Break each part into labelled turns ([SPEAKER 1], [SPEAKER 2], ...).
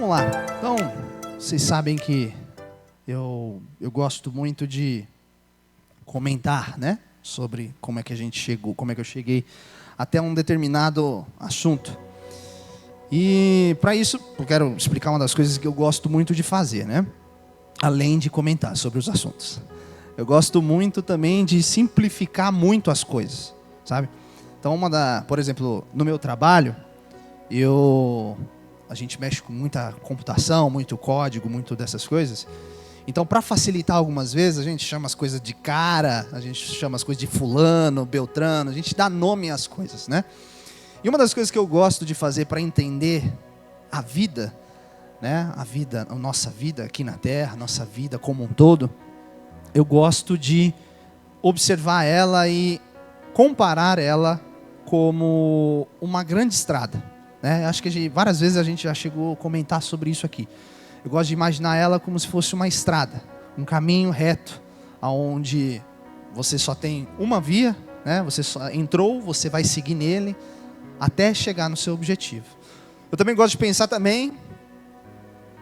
[SPEAKER 1] Vamos lá. Então, vocês sabem que eu gosto muito de comentar, né? Sobre como é que a gente chegou, como é que eu cheguei até um determinado assunto. E para isso, eu quero explicar uma das coisas que eu gosto muito de fazer, né? Além de comentar sobre os assuntos. Eu gosto muito também de simplificar muito as coisas, sabe? Então, por exemplo, no meu trabalho, a gente mexe com muita computação, muito código, muito dessas coisas. Então, para facilitar algumas vezes, a gente chama as coisas de cara, a gente chama as coisas de fulano, beltrano, a gente dá nome às coisas, né? E uma das coisas que eu gosto de fazer para entender a vida, né? A nossa vida aqui na Terra, a nossa vida como um todo, eu gosto de observar ela e comparar ela como uma grande estrada, né? Acho que várias vezes a gente já chegou a comentar sobre isso aqui. Eu gosto de imaginar ela como se fosse uma estrada, um caminho reto, onde você só tem uma via, né? Você só entrou, você vai seguir nele até chegar no seu objetivo. Eu também gosto de pensar também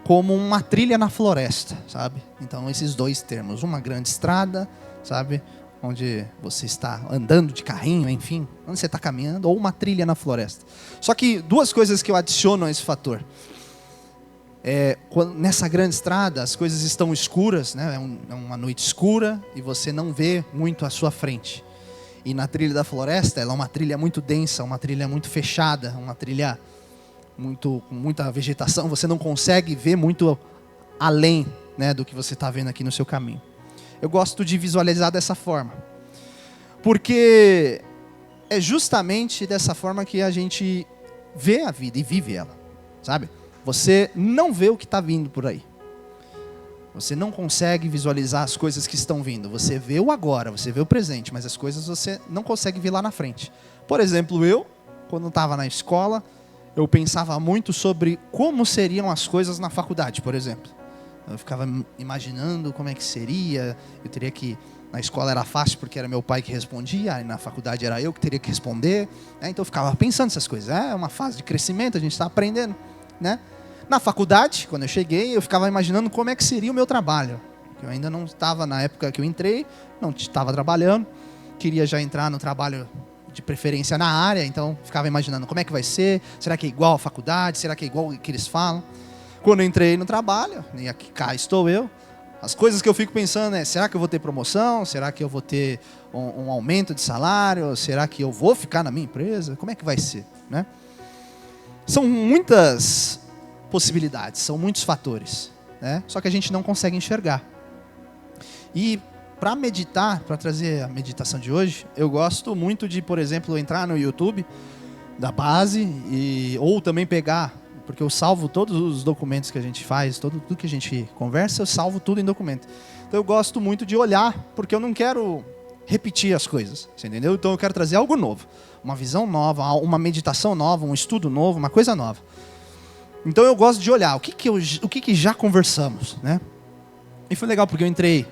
[SPEAKER 1] como uma trilha na floresta, sabe? Então esses dois termos, uma grande estrada, sabe? Onde você está andando de carrinho, enfim, onde você está caminhando, ou uma trilha na floresta. Só que duas coisas que eu adiciono a esse fator. Nessa grande estrada as coisas estão escuras, né? É uma noite escura e você não vê muito à sua frente. E na trilha da floresta, ela é uma trilha muito densa, uma trilha muito fechada, uma trilha com muita vegetação. Você não consegue ver muito além, né, do que você está vendo aqui no seu caminho. Eu gosto de visualizar dessa forma, porque é justamente dessa forma que a gente vê a vida e vive ela, sabe? Você não vê o que está vindo por aí. Você não consegue visualizar as coisas que estão vindo. Você vê o agora, você vê o presente, mas as coisas você não consegue ver lá na frente. Por exemplo, quando estava na escola, eu pensava muito sobre como seriam as coisas na faculdade, por exemplo. Eu ficava imaginando como é que seria. Eu teria que... Na escola era fácil porque era meu pai que respondia, e na faculdade era eu que teria que responder. Então eu ficava pensando essas coisas. É uma fase de crescimento, a gente está aprendendo, né? Na faculdade, quando eu cheguei, eu ficava imaginando como é que seria o meu trabalho. Eu ainda não estava, na época que eu entrei, não estava trabalhando. Queria já entrar no trabalho de preferência na área, então ficava imaginando como é que vai ser. Será que é igual à faculdade? Será que é igual o que eles falam? Quando eu entrei no trabalho, e aqui cá estou eu, as coisas que eu fico pensando é: será que eu vou ter promoção? Será que eu vou ter um aumento de salário? Será que eu vou ficar na minha empresa? Como é que vai ser, né? São muitas possibilidades, são muitos fatores, né? Só que a gente não consegue enxergar. E para meditar, para trazer a meditação de hoje, eu gosto muito de, por exemplo, entrar no YouTube da base, ou também pegar, porque eu salvo todos os documentos que a gente faz, tudo que a gente conversa, eu salvo tudo em documento. Então eu gosto muito de olhar, porque eu não quero repetir as coisas, você entendeu? Então eu quero trazer algo novo, uma visão nova, uma meditação nova, um estudo novo, uma coisa nova. Então eu gosto de olhar o que já conversamos, né? E foi legal porque eu entrei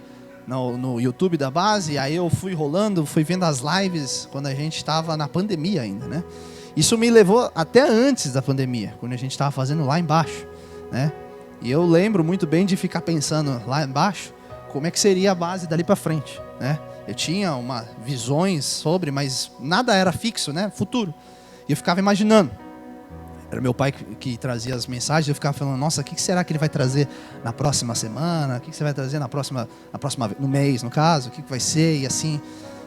[SPEAKER 1] no YouTube da base, e aí eu fui rolando, fui vendo as lives quando a gente estava na pandemia ainda, né? Isso me levou até antes da pandemia, quando a gente estava fazendo lá embaixo, né? E eu lembro muito bem de ficar pensando lá embaixo como é que seria a base dali para frente, né? Eu tinha visões sobre, mas nada era fixo, né? Futuro. E eu ficava imaginando. Era meu pai que trazia as mensagens, eu ficava falando: nossa, o que será que ele vai trazer na próxima semana? O que você vai trazer no mês, no caso? O que vai ser? E assim,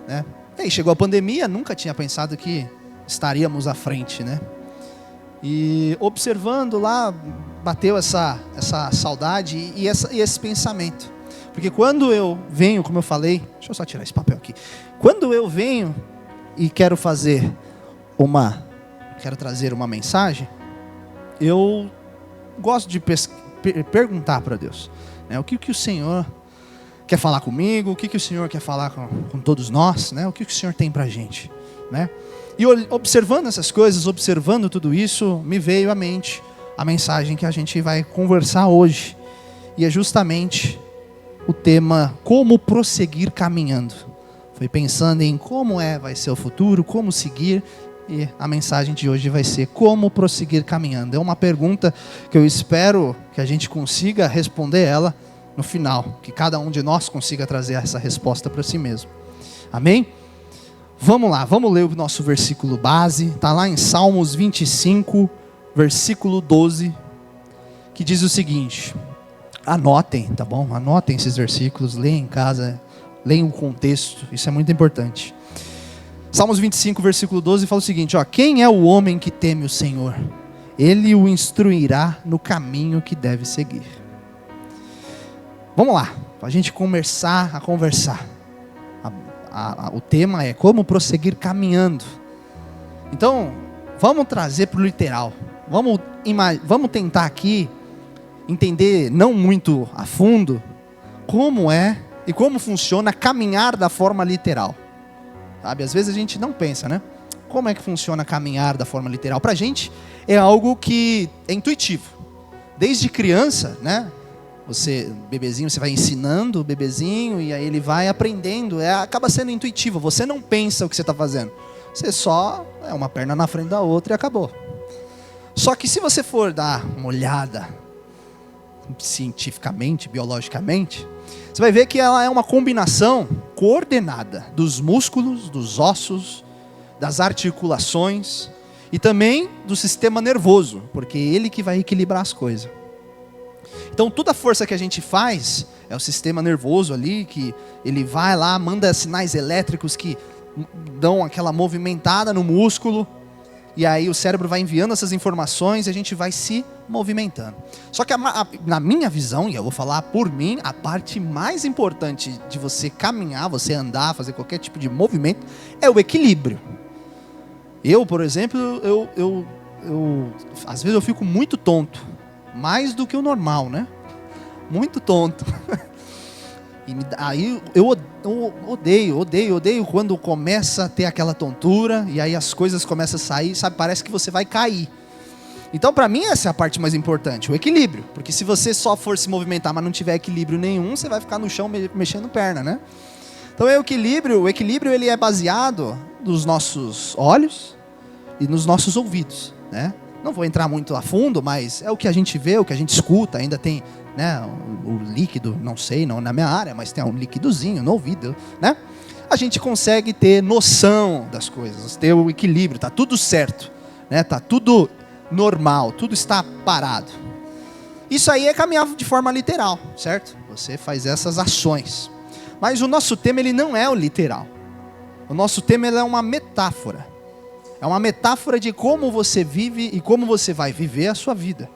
[SPEAKER 1] né? E aí chegou a pandemia, nunca tinha pensado que estaríamos à frente, né? E observando lá, bateu essa saudade e esse pensamento. Porque quando eu venho, como eu falei, deixa eu só tirar esse papel aqui. Quando eu venho e quero trazer uma mensagem, eu gosto de perguntar para Deus, né? O que o Senhor quer falar comigo, o que o Senhor quer falar com todos nós, né? O que o Senhor tem para a gente, né? E observando essas coisas, observando tudo isso, me veio à mente a mensagem que a gente vai conversar hoje. E é justamente o tema: como prosseguir caminhando. Foi pensando em como vai ser o futuro, como seguir, E a mensagem de hoje vai ser como prosseguir caminhando. É uma pergunta que eu espero que a gente consiga responder ela no final, que cada um de nós consiga trazer essa resposta para si mesmo. Amém? Vamos lá, vamos ler o nosso versículo base. Está lá em Salmos 25, versículo 12, que diz o seguinte. Anotem, tá bom? Anotem esses versículos, leiam em casa, leiam o contexto, isso é muito importante. Salmos 25, versículo 12 fala o seguinte, ó: quem é o homem que teme o Senhor? Ele o instruirá no caminho que deve seguir. Vamos lá, para a gente começar a conversar. O tema é como prosseguir caminhando. Então, vamos trazer para o literal. Vamos tentar aqui entender, não muito a fundo, como é e como funciona caminhar da forma literal. Sabe, às vezes a gente não pensa, né? Como é que funciona caminhar da forma literal? Pra gente é algo que é intuitivo. Desde criança, né? Bebezinho, você vai ensinando o bebezinho e aí ele vai aprendendo. Acaba sendo intuitivo. Você não pensa o que você está fazendo. Você só é uma perna na frente da outra e acabou. Só que se você for dar uma olhada cientificamente, biologicamente, você vai ver que ela é uma combinação coordenada dos músculos, dos ossos, das articulações e também do sistema nervoso, porque é ele que vai equilibrar as coisas. Então toda a força que a gente faz é o sistema nervoso ali, que ele vai lá, manda sinais elétricos que dão aquela movimentada no músculo, e aí o cérebro vai enviando essas informações e a gente vai se movimentando. Só que na minha visão, e eu vou falar por mim, a parte mais importante de você caminhar, você andar, fazer qualquer tipo de movimento, é o equilíbrio. Eu, por exemplo, às vezes eu fico muito tonto, mais do que o normal, né? Muito tonto. E aí eu odeio quando começa a ter aquela tontura e aí as coisas começam a sair, sabe? Parece que você vai cair. Então, para mim, essa é a parte mais importante, o equilíbrio. Porque se você só for se movimentar, mas não tiver equilíbrio nenhum, você vai ficar no chão mexendo perna, né? Então, o equilíbrio ele é baseado nos nossos olhos e nos nossos ouvidos, né? Não vou entrar muito a fundo, mas é o que a gente vê, o que a gente escuta. Ainda tem, né, o líquido, não sei, não na minha área, mas tem um líquidozinho no ouvido, né? A gente consegue ter noção das coisas, ter o equilíbrio, tá tudo certo, né? Tá tudo normal, tudo está parado. Isso aí é caminhar de forma literal, certo? Você faz essas ações. Mas o nosso tema ele não é o literal. O nosso tema ele é uma metáfora. É uma metáfora de como você vive e como você vai viver a sua vida.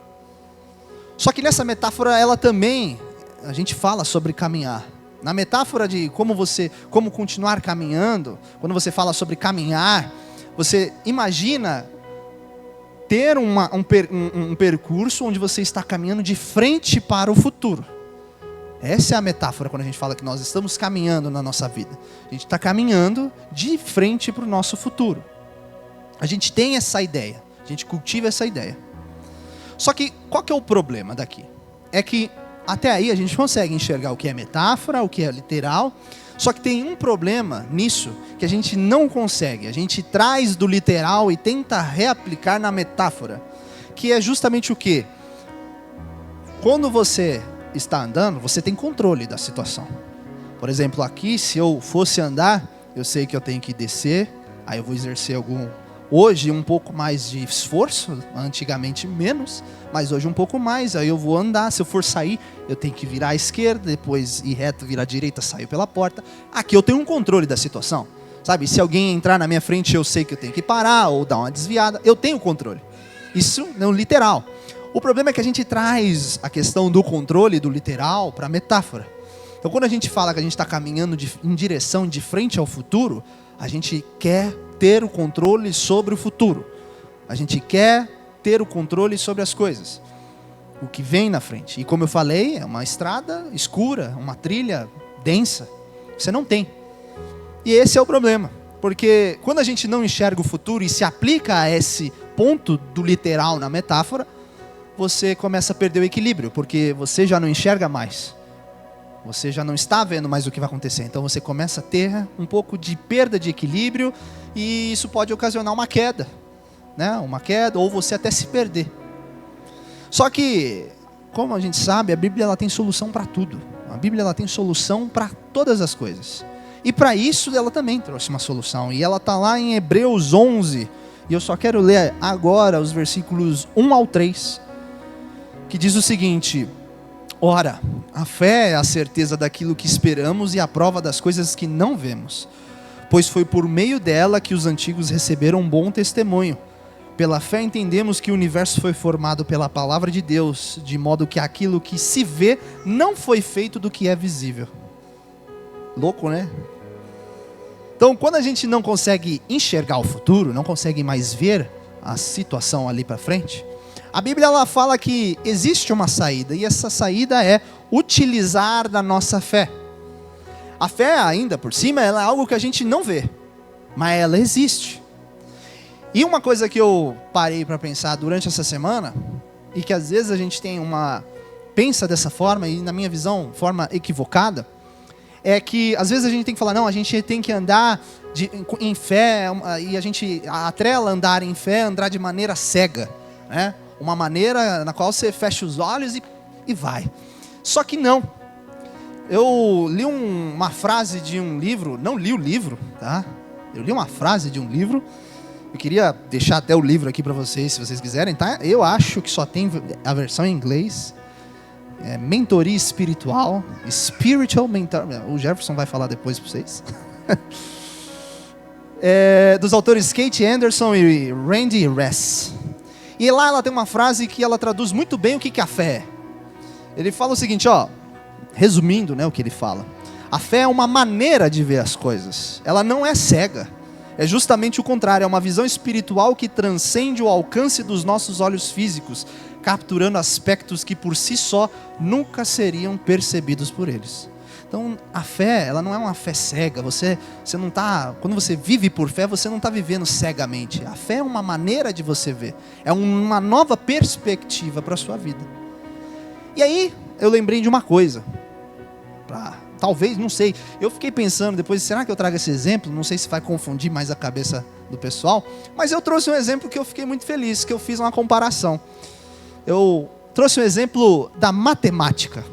[SPEAKER 1] Só que nessa metáfora, ela também, a gente fala sobre caminhar. Na metáfora de como continuar caminhando, quando você fala sobre caminhar, você imagina ter um percurso onde você está caminhando de frente para o futuro. Essa é a metáfora quando a gente fala que nós estamos caminhando na nossa vida. A gente está caminhando de frente para o nosso futuro. A gente tem essa ideia, a gente cultiva essa ideia. Só que qual que é o problema daqui? É que até aí a gente consegue enxergar o que é metáfora, o que é literal. Só que tem um problema nisso que a gente não consegue. A gente traz do literal e tenta reaplicar na metáfora. Que é justamente o quê? Quando você está andando, você tem controle da situação. Por exemplo, aqui, se eu fosse andar, eu sei que eu tenho que descer, aí eu vou exercer hoje um pouco mais de esforço, antigamente menos, mas hoje um pouco mais, aí eu vou andar, se eu for sair, eu tenho que virar à esquerda, depois ir reto, virar à direita, sair pela porta. Aqui eu tenho um controle da situação, sabe? Se alguém entrar na minha frente, eu sei que eu tenho que parar ou dar uma desviada, eu tenho controle. Isso não é literal. O problema é que a gente traz a questão do controle do literal para a metáfora. Então quando a gente fala que a gente está caminhando em direção de frente ao futuro, a gente quer ter o controle sobre o futuro. A gente quer ter o controle sobre as coisas. O que vem na frente. E como eu falei, é uma estrada escura, uma trilha densa. Você não tem. E esse é o problema. Porque quando a gente não enxerga o futuro e se aplica a esse ponto do literal na metáfora, você começa a perder o equilíbrio. Porque você já não enxerga mais Você já não está vendo mais o que vai acontecer. Então você começa a ter um pouco de perda de equilíbrio e isso pode ocasionar uma queda, né? Uma queda ou você até se perder. Só que, como a gente sabe, a Bíblia ela tem solução para tudo. A Bíblia ela tem solução para todas as coisas. E para isso ela também trouxe uma solução. E ela está lá em Hebreus 11. E eu só quero ler agora os versículos 1 ao 3. Que diz o seguinte: ora, a fé é a certeza daquilo que esperamos e a prova das coisas que não vemos. Pois foi por meio dela que os antigos receberam um bom testemunho. Pela fé entendemos que o universo foi formado pela palavra de Deus, de modo que aquilo que se vê não foi feito do que é visível. Louco, né? Então, quando a gente não consegue enxergar o futuro, não consegue mais ver a situação ali para frente, a Bíblia ela fala que existe uma saída, e essa saída é utilizar da nossa fé. A fé, ainda por cima, ela é algo que a gente não vê, mas ela existe. E uma coisa que eu parei para pensar durante essa semana, e que às vezes a gente pensa dessa forma, e na minha visão, forma equivocada, é que às vezes a gente tem que falar, não, a gente tem que andar em fé, e a gente atrela andar em fé, andar de maneira cega, né? Uma maneira na qual você fecha os olhos e vai. Só que não. Eu li uma frase de um livro, não li o livro, tá? Eu li uma frase de um livro. Eu queria deixar até o livro aqui para vocês, se vocês quiserem, tá? Eu acho que só tem a versão em inglês. Mentoria espiritual, spiritual mentor. O Jefferson vai falar depois para vocês. Dos autores Kate Anderson e Randy Ress. E lá ela tem uma frase que ela traduz muito bem o que a fé é. Ele fala o seguinte, ó, resumindo, né, o que ele fala. A fé é uma maneira de ver as coisas. Ela não é cega. É justamente o contrário. É uma visão espiritual que transcende o alcance dos nossos olhos físicos, capturando aspectos que por si só nunca seriam percebidos por eles. Então, a fé, ela não é uma fé cega. Você não tá, quando você vive por fé, você não está vivendo cegamente. A fé é uma maneira de você ver. É uma nova perspectiva para a sua vida. E aí, eu lembrei de uma coisa. Talvez, não sei. Eu fiquei pensando depois, será que eu trago esse exemplo? Não sei se vai confundir mais a cabeça do pessoal. Mas eu trouxe um exemplo que eu fiquei muito feliz, que eu fiz uma comparação. Eu trouxe um exemplo da matemática.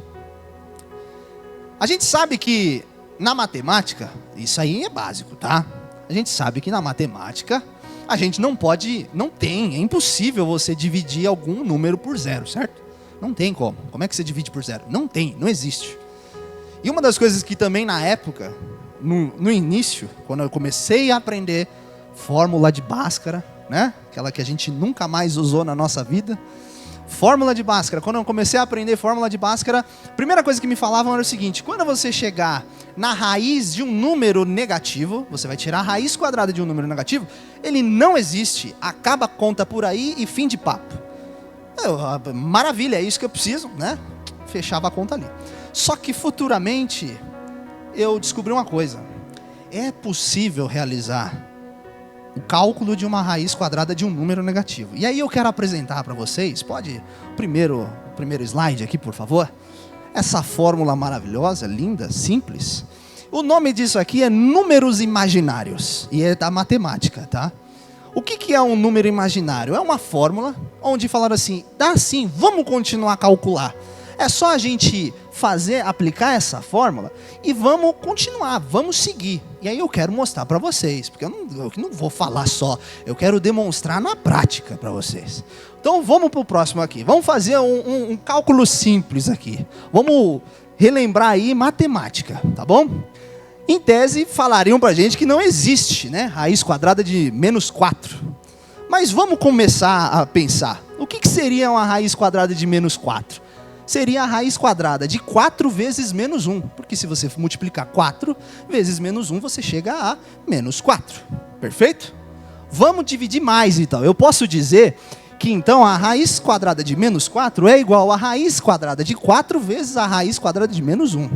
[SPEAKER 1] A gente sabe que na matemática, isso aí é básico, tá? A gente sabe que na matemática, a gente é impossível você dividir algum número por zero, certo? Não tem como. Como é que você divide por zero? Não tem, não existe. E uma das coisas que também na época, no início, quando eu comecei a aprender fórmula de Bhaskara, né? Aquela que a gente nunca mais usou na nossa vida. Fórmula de Bhaskara. Quando eu comecei a aprender fórmula de Bhaskara, a primeira coisa que me falavam era o seguinte: quando você chegar na raiz de um número negativo, você vai tirar a raiz quadrada de um número negativo, ele não existe, acaba a conta por aí e fim de papo. Maravilha, é isso que eu preciso, né? Fechava a conta ali. Só que futuramente eu descobri uma coisa: é possível realizar o cálculo de uma raiz quadrada de um número negativo. E aí eu quero apresentar para vocês, pode o primeiro slide aqui, por favor. Essa fórmula maravilhosa, linda, simples. O nome disso aqui é números imaginários, e é da matemática, tá? O que é um número imaginário? É uma fórmula onde falaram assim, dá sim, vamos continuar a calcular. É só a gente aplicar essa fórmula e vamos continuar, vamos seguir. E aí eu quero mostrar para vocês, porque eu não vou falar só, eu quero demonstrar na prática para vocês. Então vamos para o próximo aqui. Vamos fazer um cálculo simples aqui. Vamos relembrar aí matemática, tá bom? Em tese falariam para a gente que não existe, né? Raiz quadrada de menos 4. Mas vamos começar a pensar. O que seria uma raiz quadrada de menos 4? Seria a raiz quadrada de 4 vezes menos 1. Porque se você multiplicar 4 vezes menos 1, você chega a menos 4. Perfeito? Vamos dividir mais então. Eu posso dizer que então a raiz quadrada de menos 4 é igual a raiz quadrada de 4 vezes a raiz quadrada de menos 1.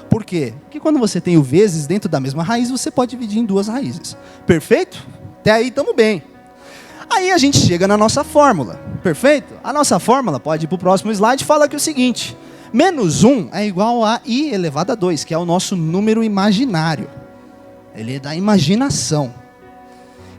[SPEAKER 1] Por quê? Porque quando você tem o vezes dentro da mesma raiz, você pode dividir em duas raízes. Perfeito? Até aí estamos bem. Aí a gente chega na nossa fórmula, perfeito? A nossa fórmula, pode ir para o próximo slide, fala que é o seguinte: Menos 1 é igual a I elevado a 2, que é o nosso número imaginário. Ele é da imaginação.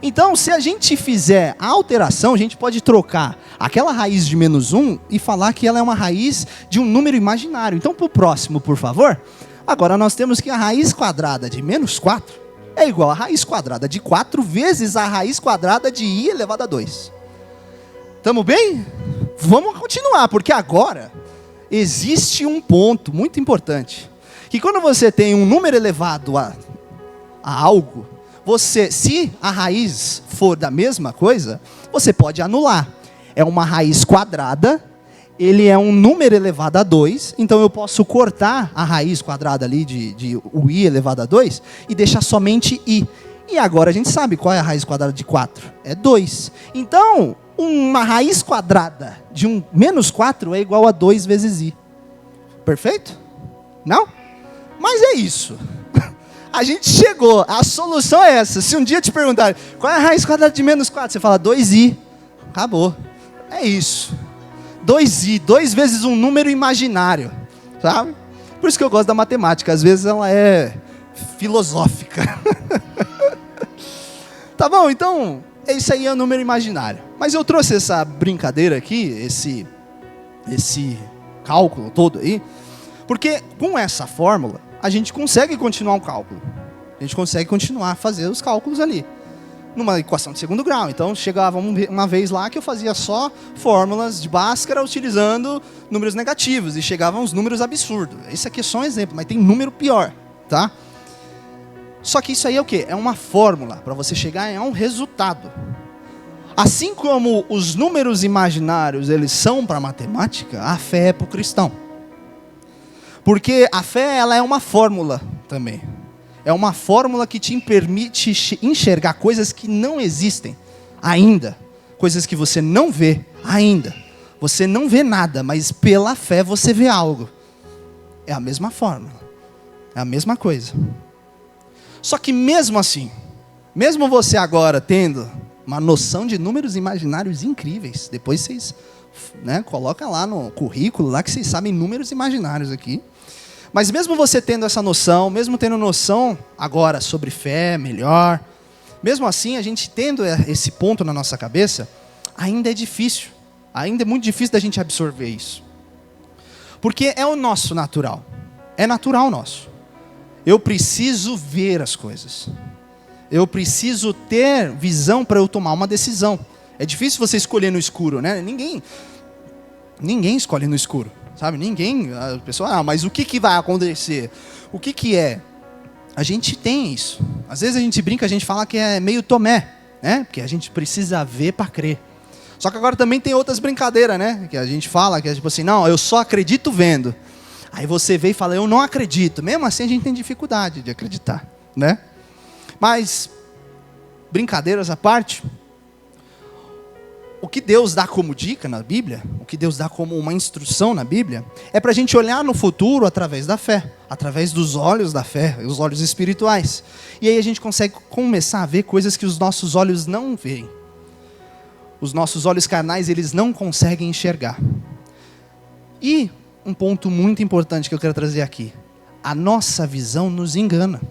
[SPEAKER 1] Então, se a gente fizer a alteração, a gente pode trocar aquela raiz de menos 1 e falar que ela é uma raiz de um número imaginário. Então, para o próximo, por favor. Agora, nós temos que a raiz quadrada de menos 4 é igual a raiz quadrada de 4 vezes a raiz quadrada de I elevado a 2. Estamos bem? Vamos continuar, porque agora existe um ponto muito importante. Que quando você tem um número elevado a algo, se a raiz for da mesma coisa, você pode anular. É uma raiz quadrada, ele é um número elevado a 2, então eu posso cortar a raiz quadrada ali de o I elevado a 2 e deixar somente I. E agora a gente sabe qual é a raiz quadrada de 4. É 2. Então, uma raiz quadrada de um menos 4 é igual a 2 vezes I. Perfeito? Não? Mas é isso. A gente chegou, a solução é essa. Se um dia te perguntarem, qual é a raiz quadrada de menos 4? Você fala 2i. Acabou. É isso. 2i, 2 vezes um número imaginário. Sabe? Por isso que eu gosto da matemática. Às vezes ela é filosófica. Tá bom? Então, isso aí é o número imaginário. Mas eu trouxe essa brincadeira aqui, esse cálculo todo aí, porque com essa fórmula, a gente consegue continuar um cálculo. A gente consegue continuar a fazer os cálculos ali. Numa equação de segundo grau. Então, chegava uma vez lá que eu fazia só fórmulas de Bhaskara utilizando números negativos. E chegavam uns números absurdos. Isso aqui é só um exemplo, mas tem número pior. Tá? Só que isso aí é o quê? É uma fórmula para você chegar a um resultado. Assim como os números imaginários eles são para a matemática, a fé é para o cristão. Porque a fé ela é uma fórmula também. É uma fórmula que te permite enxergar coisas que não existem ainda. Coisas que você não vê ainda. Você não vê nada, mas pela fé você vê algo. É a mesma fórmula. É a mesma coisa. Só que mesmo assim, mesmo você agora tendo uma noção de números imaginários incríveis, depois vocês colocam lá no currículo, lá que vocês sabem números imaginários aqui. Mas mesmo você tendo essa noção, mesmo tendo noção agora sobre fé melhor, mesmo assim, a gente tendo esse ponto na nossa cabeça, ainda é difícil. Ainda é muito difícil da gente absorver isso. Porque é o nosso natural. É natural nosso. Eu preciso ver as coisas. Eu preciso ter visão para eu tomar uma decisão. É difícil você escolher no escuro, né? Ninguém escolhe no escuro. Sabe, a pessoa, mas o que vai acontecer? O que é? A gente tem isso. Às vezes a gente brinca, a gente fala que é meio Tomé, né? Porque a gente precisa ver para crer. Só que agora também tem outras brincadeiras, né? Que a gente fala, que é tipo assim, não, eu só acredito vendo. Aí você vê e fala, eu não acredito. Mesmo assim a gente tem dificuldade de acreditar, né? Mas, brincadeiras à parte, o que Deus dá como dica na Bíblia, o que Deus dá como uma instrução na Bíblia, é para a gente olhar no futuro através da fé, através dos olhos da fé, os olhos espirituais. E aí a gente consegue começar a ver coisas que os nossos olhos não veem. Os nossos olhos carnais, eles não conseguem enxergar. E um ponto muito importante que eu quero trazer aqui, a nossa visão nos engana.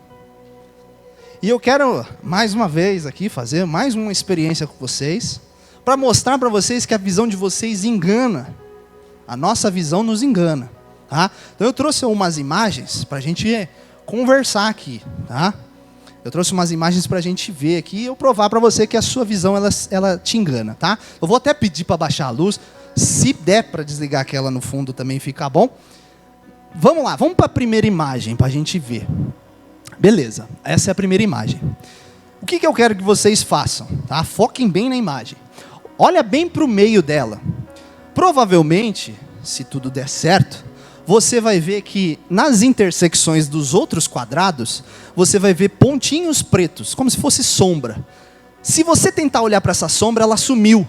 [SPEAKER 1] E eu quero, mais uma vez aqui, fazer mais uma experiência com vocês, para mostrar para vocês que a visão de vocês engana. A nossa visão nos engana. Tá? Então eu trouxe umas imagens para a gente conversar aqui. Tá? Eu trouxe umas imagens para a gente ver aqui e eu provar para você que a sua visão ela te engana. Tá? Eu vou até pedir para baixar a luz. Se der para desligar aquela no fundo também fica bom. Vamos lá, vamos para a primeira imagem para a gente ver. Beleza, essa é a primeira imagem. O que eu quero que vocês façam? Tá? Foquem bem na imagem. Olha bem para o meio dela. Provavelmente, se tudo der certo, você vai ver que nas intersecções dos outros quadrados, você vai ver pontinhos pretos, como se fosse sombra. Se você tentar olhar para essa sombra, ela sumiu.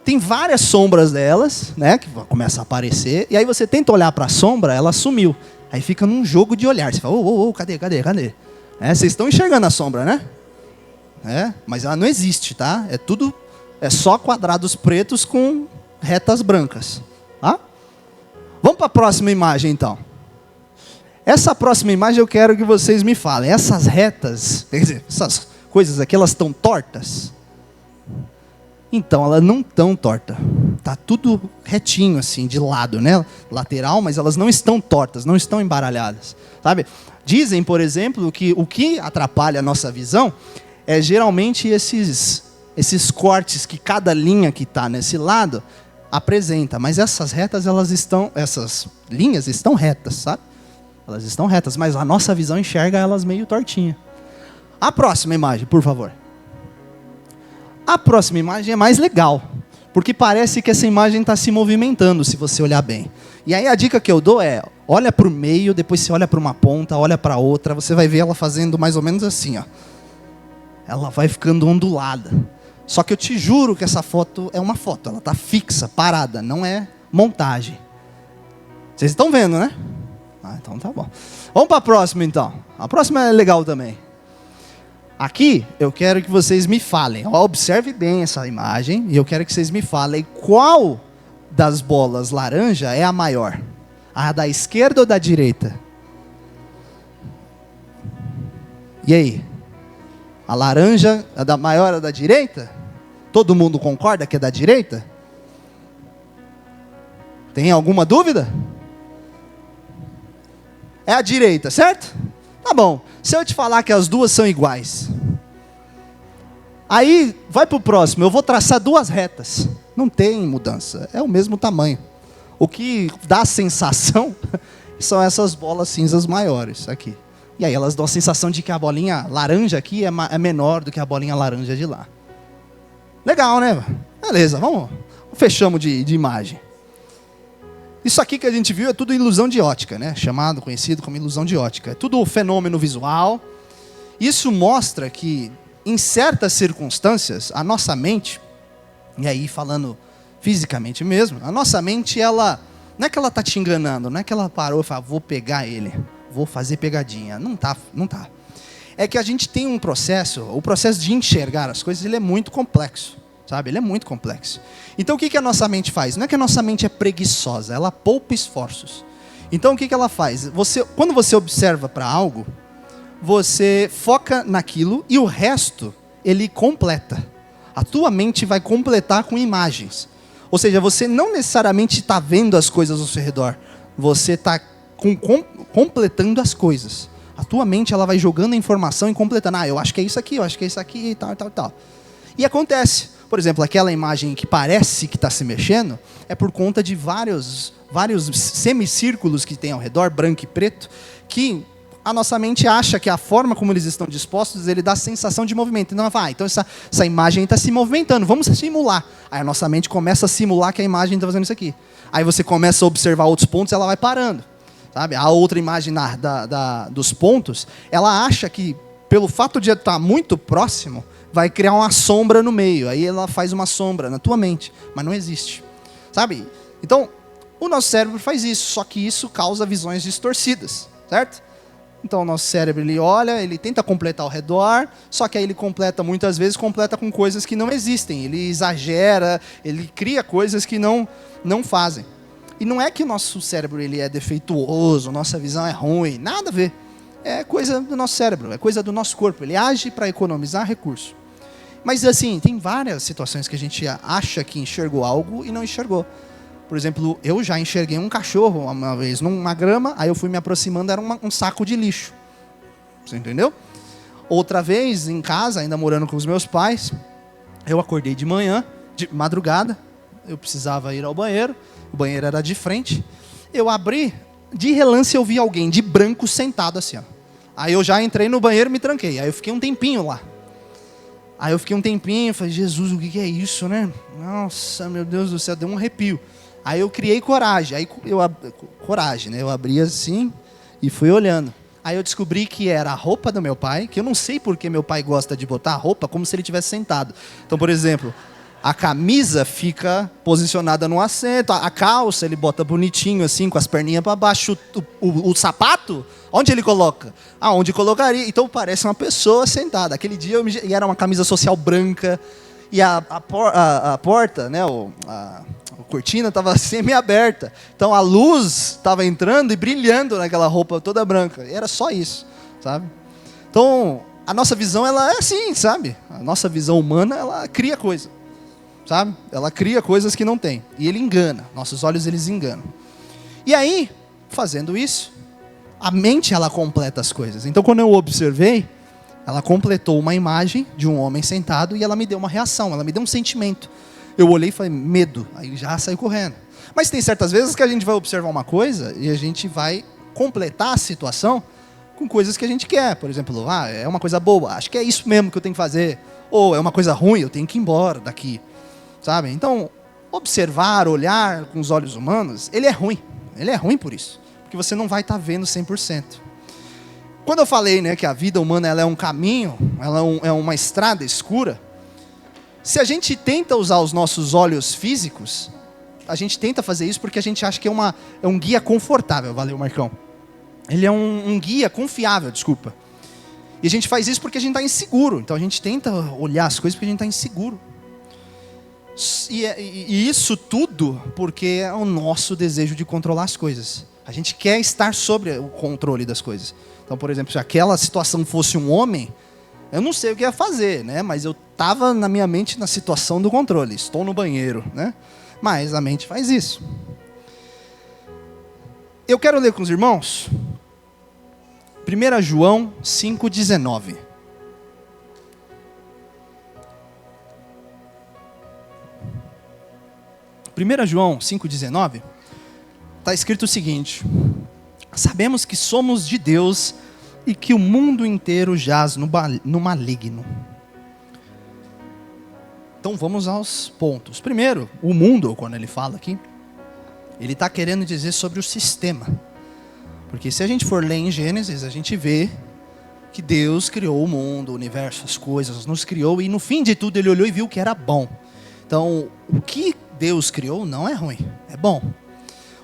[SPEAKER 1] Tem várias sombras delas, né, que começam a aparecer, e aí você tenta olhar para a sombra, ela sumiu. Aí fica num jogo de olhar. Você fala, cadê? Vocês estão enxergando a sombra, né? Mas ela não existe, tá? É só quadrados pretos com retas brancas. Tá? Vamos para a próxima imagem, então. Essa próxima imagem eu quero que vocês me falem. Essas retas, quer dizer, essas coisas aqui, elas estão tortas? Então, elas não estão tortas. Está tudo retinho, assim, de lado, né? Lateral, mas elas não estão tortas, não estão embaralhadas. Sabe? Dizem, por exemplo, que o que atrapalha a nossa visão é geralmente esses cortes que cada linha que está nesse lado apresenta. Mas essas retas, essas linhas estão retas, sabe? Elas estão retas, mas a nossa visão enxerga elas meio tortinhas. A próxima imagem, por favor. A próxima imagem é mais legal, porque parece que essa imagem está se movimentando, se você olhar bem. E aí a dica que eu dou é, olha para o meio, depois você olha para uma ponta, olha para outra, você vai ver ela fazendo mais ou menos assim, ó. Ela vai ficando ondulada. Só que eu te juro que essa foto é uma foto, ela está fixa, parada, não é montagem. Vocês estão vendo, né? Ah, então tá bom. Vamos para a próxima, então. A próxima é legal também. Aqui, eu quero que vocês me falem. Observe bem essa imagem e eu quero que vocês me falem qual das bolas laranja é a maior. A da esquerda ou da direita? E aí? A laranja, a da maior ou da direita? Todo mundo concorda que é da direita? Tem alguma dúvida? É a direita, certo? Tá bom. Se eu te falar que as duas são iguais, aí vai para o próximo. Eu vou traçar duas retas. Não tem mudança. É o mesmo tamanho. O que dá a sensação são essas bolas cinzas maiores aqui. E aí elas dão a sensação de que a bolinha laranja aqui é menor do que a bolinha laranja de lá. Legal, né? Beleza, vamos. Fechamos de imagem. Isso aqui que a gente viu é tudo ilusão de ótica, né? Conhecido como ilusão de ótica. É tudo fenômeno visual. Isso mostra que, em certas circunstâncias, a nossa mente, e aí falando fisicamente mesmo, a nossa mente, ela não é que ela está te enganando, não é que ela parou e falou, vou pegar ele, vou fazer pegadinha. Não tá. É que a gente tem um processo, o processo de enxergar as coisas, ele é muito complexo. Sabe? Ele é muito complexo. Então o que a nossa mente faz? Não é que a nossa mente é preguiçosa, ela poupa esforços. Então o que ela faz? Quando você observa para algo, você foca naquilo e o resto ele completa. A tua mente vai completar com imagens. Ou seja, você não necessariamente está vendo as coisas ao seu redor, você está completando as coisas. A tua mente ela vai jogando a informação e completando. Eu acho que é isso aqui, eu acho que é isso aqui e tal. E acontece. Por exemplo, aquela imagem que parece que está se mexendo, é por conta de vários semicírculos que tem ao redor, branco e preto, que a nossa mente acha que a forma como eles estão dispostos, ele dá a sensação de movimento. Então ela fala, então essa imagem está se movimentando, vamos simular. Aí a nossa mente começa a simular que a imagem está fazendo isso aqui. Aí você começa a observar outros pontos e ela vai parando. Sabe? A outra imagem dos pontos, ela acha que, pelo fato de estar muito próximo, vai criar uma sombra no meio. Aí ela faz uma sombra na tua mente, mas não existe. Sabe? Então, o nosso cérebro faz isso, só que isso causa visões distorcidas, certo? Então, o nosso cérebro, ele olha, ele tenta completar ao redor, só que aí ele muitas vezes completa com coisas que não existem. Ele exagera, ele cria coisas que não fazem. E não é que o nosso cérebro ele é defeituoso, nossa visão é ruim, nada a ver. É coisa do nosso cérebro, é coisa do nosso corpo. Ele age para economizar recurso. Mas assim, tem várias situações que a gente acha que enxergou algo e não enxergou. Por exemplo, eu já enxerguei um cachorro uma vez numa grama, aí eu fui me aproximando, era um saco de lixo. Você entendeu? Outra vez, em casa, ainda morando com os meus pais, eu acordei de manhã, de madrugada, eu precisava ir ao banheiro, o banheiro era de frente, eu abri, de relance eu vi alguém de branco sentado assim, ó. Aí eu já entrei no banheiro e me tranquei, aí eu fiquei um tempinho lá. Falei, Jesus, o que é isso, né? Nossa, meu Deus do céu, deu um arrepio. Aí eu criei coragem, né? Eu abri assim e fui olhando. Aí eu descobri que era a roupa do meu pai, que eu não sei porque meu pai gosta de botar a roupa como se ele tivesse sentado. Então, por exemplo, a camisa fica posicionada no assento, a calça ele bota bonitinho assim, com as perninhas para baixo, o sapato, onde ele coloca? Onde colocaria? Então parece uma pessoa sentada. Aquele dia e era uma camisa social branca, e a porta, né, a cortina estava semi-aberta. Então a luz estava entrando e brilhando naquela roupa toda branca. E era só isso, sabe? Então a nossa visão, ela é assim, sabe? A nossa visão humana, ela cria coisa, sabe? Ela cria coisas que não tem. E ele engana. Nossos olhos, eles enganam. E aí, fazendo isso, a mente, ela completa as coisas. Então quando eu observei, ela completou uma imagem de um homem sentado e ela me deu uma reação, ela me deu um sentimento. Eu olhei e falei, medo. Aí já saí correndo. Mas tem certas vezes que a gente vai observar uma coisa e a gente vai completar a situação com coisas que a gente quer. Por exemplo, é uma coisa boa, acho que é isso mesmo que eu tenho que fazer. Ou é uma coisa ruim, eu tenho que ir embora daqui. Sabe? Então, observar, olhar com os olhos humanos, ele é ruim. Ele é ruim por isso. Porque você não vai estar vendo 100%. Quando eu falei, né, que a vida humana, ela é um caminho, ela é uma estrada escura, se a gente tenta usar os nossos olhos físicos, a gente tenta fazer isso porque a gente acha que é um guia confortável. Valeu, Marcão. Ele é um guia confiável, desculpa. E a gente faz isso porque a gente está inseguro. Então a gente tenta olhar as coisas porque a gente está inseguro. E isso tudo porque é o nosso desejo de controlar as coisas. A gente quer estar sobre o controle das coisas. Então, por exemplo, se aquela situação fosse um homem, eu não sei o que ia fazer, né? Mas eu estava na minha mente na situação do controle. Estou no banheiro, né? Mas a mente faz isso. Eu quero ler com os irmãos 1 João 5,19. 1 João 5,19 está escrito o seguinte: sabemos que somos de Deus e que o mundo inteiro jaz no maligno. Então vamos aos pontos. Primeiro, o mundo, quando ele fala aqui, ele está querendo dizer sobre o sistema. Porque se a gente for ler em Gênesis, a gente vê que Deus criou o mundo, o universo, as coisas, nos criou, e no fim de tudo ele olhou e viu que era bom. Então, o que Deus criou não é ruim, é bom.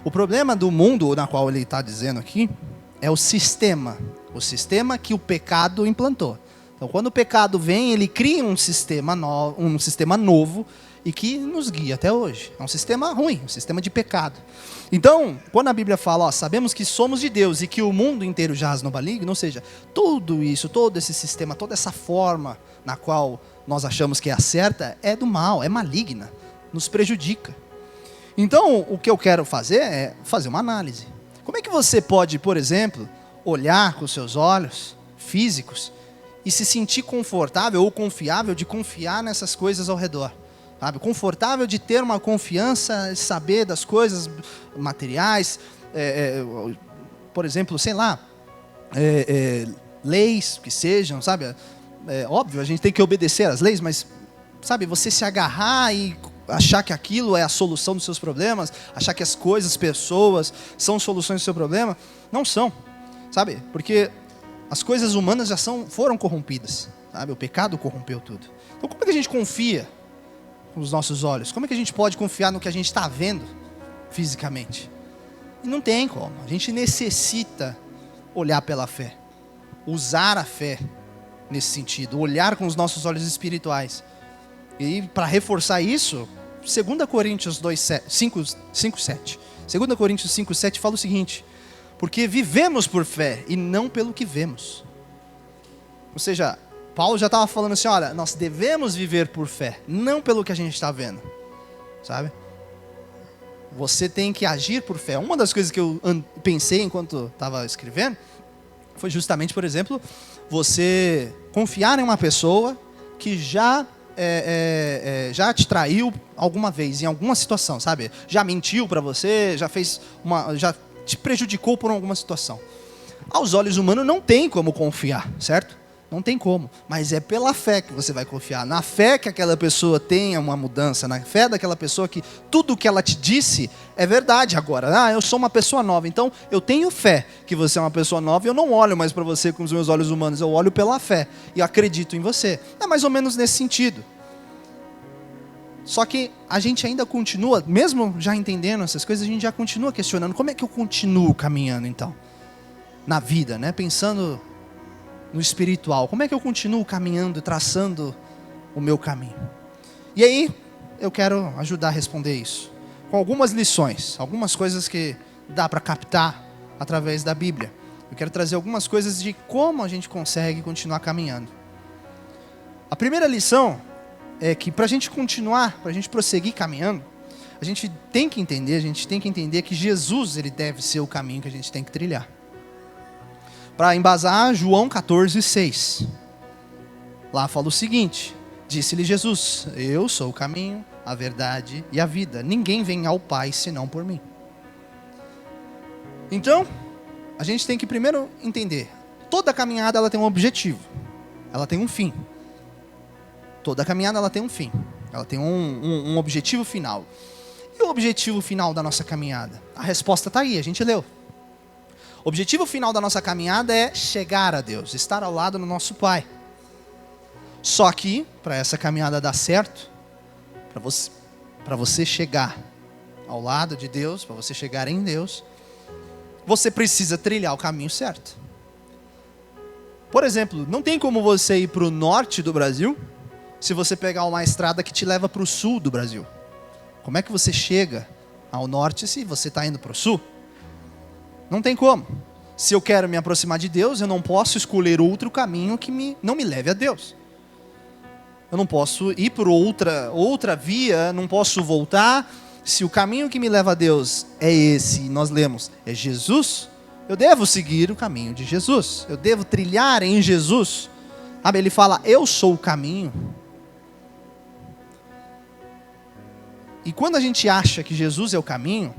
[SPEAKER 1] O problema do mundo, na qual ele está dizendo aqui, é o sistema que o pecado implantou. Então, quando o pecado vem, ele cria um sistema novo e que nos guia até hoje. É um sistema ruim, um sistema de pecado. Então, quando a Bíblia fala, sabemos que somos de Deus e que o mundo inteiro jaz no maligno, ou seja, tudo isso, todo esse sistema, toda essa forma na qual nós achamos que é a certa, é do mal, é maligna, nos prejudica. Então, o que eu quero fazer é fazer uma análise. Como é que você pode, por exemplo, olhar com seus olhos físicos e se sentir confortável ou confiável de confiar nessas coisas ao redor? Sabe? Confortável de ter uma confiança, saber das coisas materiais, por exemplo, sei lá, leis que sejam, sabe? Óbvio, a gente tem que obedecer às leis, mas, sabe, você se agarrar e achar que aquilo é a solução dos seus problemas, achar que as coisas, pessoas, são soluções do seu problema, não são, sabe? Porque as coisas humanas já foram corrompidas, sabe? O pecado corrompeu tudo. Então como é que a gente confia com os nossos olhos? Como é que a gente pode confiar no que a gente está vendo fisicamente? E não tem como. A gente necessita olhar pela fé, usar a fé nesse sentido, olhar com os nossos olhos espirituais. E para reforçar isso, 2 Coríntios 5:7. 2 Coríntios 5:7 fala o seguinte: porque vivemos por fé e não pelo que vemos. Ou seja, Paulo já estava falando assim, olha, nós devemos viver por fé, não pelo que a gente está vendo, sabe? Você tem que agir por fé. Uma das coisas que eu pensei enquanto estava escrevendo foi justamente, por exemplo, você confiar em uma pessoa que já te traiu alguma vez, em alguma situação, sabe? Já mentiu para você, já te prejudicou por alguma situação. Aos olhos humanos não tem como confiar, certo? Não tem como, mas é pela fé que você vai confiar. Na fé que aquela pessoa tenha uma mudança, na fé daquela pessoa que tudo que ela te disse é verdade agora. Eu sou uma pessoa nova, então eu tenho fé que você é uma pessoa nova e eu não olho mais para você com os meus olhos humanos, eu olho pela fé e acredito em você. É mais ou menos nesse sentido. Só que a gente ainda continua, mesmo já entendendo essas coisas, a gente já continua questionando, como é que eu continuo caminhando então? Na vida, né? Pensando no espiritual, como é que eu continuo caminhando, traçando o meu caminho? E aí, eu quero ajudar a responder isso, com algumas lições, algumas coisas que dá para captar através da Bíblia. Eu quero trazer algumas coisas de como a gente consegue continuar caminhando. A primeira lição é que para a gente continuar, para a gente prosseguir caminhando, a gente tem que entender que Jesus, ele deve ser o caminho que a gente tem que trilhar. Para embasar, João 14:6. Lá fala o seguinte: disse-lhe Jesus: eu sou o caminho, a verdade e a vida. Ninguém vem ao Pai senão por mim. Então, a gente tem que primeiro entender, toda caminhada ela tem um objetivo, ela tem um fim. Toda caminhada ela tem um fim, ela tem um objetivo final. E o objetivo final da nossa caminhada? A resposta está aí, a gente leu. O objetivo final da nossa caminhada é chegar a Deus, estar ao lado do nosso Pai. Só que, para essa caminhada dar certo, para você chegar ao lado de Deus, para você chegar em Deus, você precisa trilhar o caminho certo. Por exemplo, não tem como você ir para o norte do Brasil se você pegar uma estrada que te leva para o sul do Brasil. Como é que você chega ao norte se você está indo para o sul? Não tem como. Se eu quero me aproximar de Deus, eu não posso escolher outro caminho que não me leve a Deus. Eu não posso ir por outra via, não posso voltar. Se o caminho que me leva a Deus é esse, nós lemos, é Jesus, eu devo seguir o caminho de Jesus. Eu devo trilhar em Jesus. Sabe, ele fala, eu sou o caminho. E quando a gente acha que Jesus é o caminho,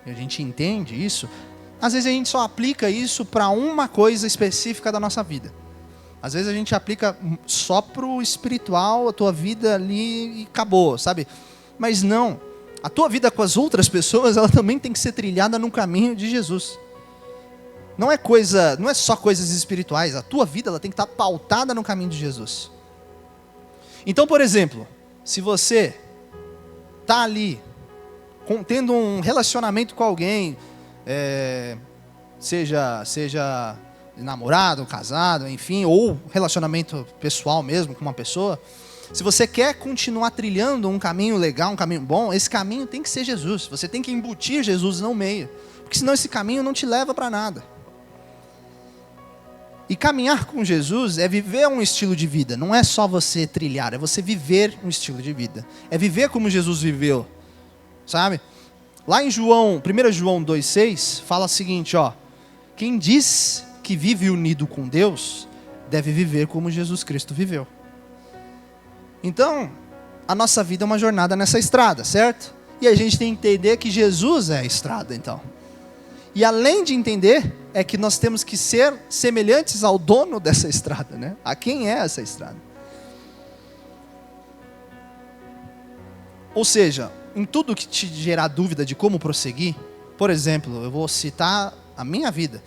[SPEAKER 1] e a gente entende isso, às vezes a gente só aplica isso para uma coisa específica da nossa vida. Às vezes a gente aplica só para o espiritual, a tua vida ali e acabou, sabe? Mas não, a tua vida com as outras pessoas, ela também tem que ser trilhada no caminho de Jesus. Não é só coisas espirituais, a tua vida ela tem que estar pautada no caminho de Jesus. Então, por exemplo, se você está ali, tendo um relacionamento com alguém, seja namorado, casado, enfim, ou relacionamento pessoal mesmo com uma pessoa, se você quer continuar trilhando um caminho legal, um caminho bom, esse caminho tem que ser Jesus. Você tem que embutir Jesus no meio, porque senão esse caminho não te leva para nada. E caminhar com Jesus é viver um estilo de vida, não é só você trilhar, é você viver um estilo de vida. É viver como Jesus viveu, sabe? Lá em 1 João 2,6, fala o seguinte, ó: quem diz que vive unido com Deus, deve viver como Jesus Cristo viveu. Então, a nossa vida é uma jornada nessa estrada, certo? E a gente tem que entender que Jesus é a estrada, então. E além de entender, é que nós temos que ser semelhantes ao dono dessa estrada, né? A quem é essa estrada? Ou seja, em tudo que te gerar dúvida de como prosseguir, por exemplo, eu vou citar a minha vida.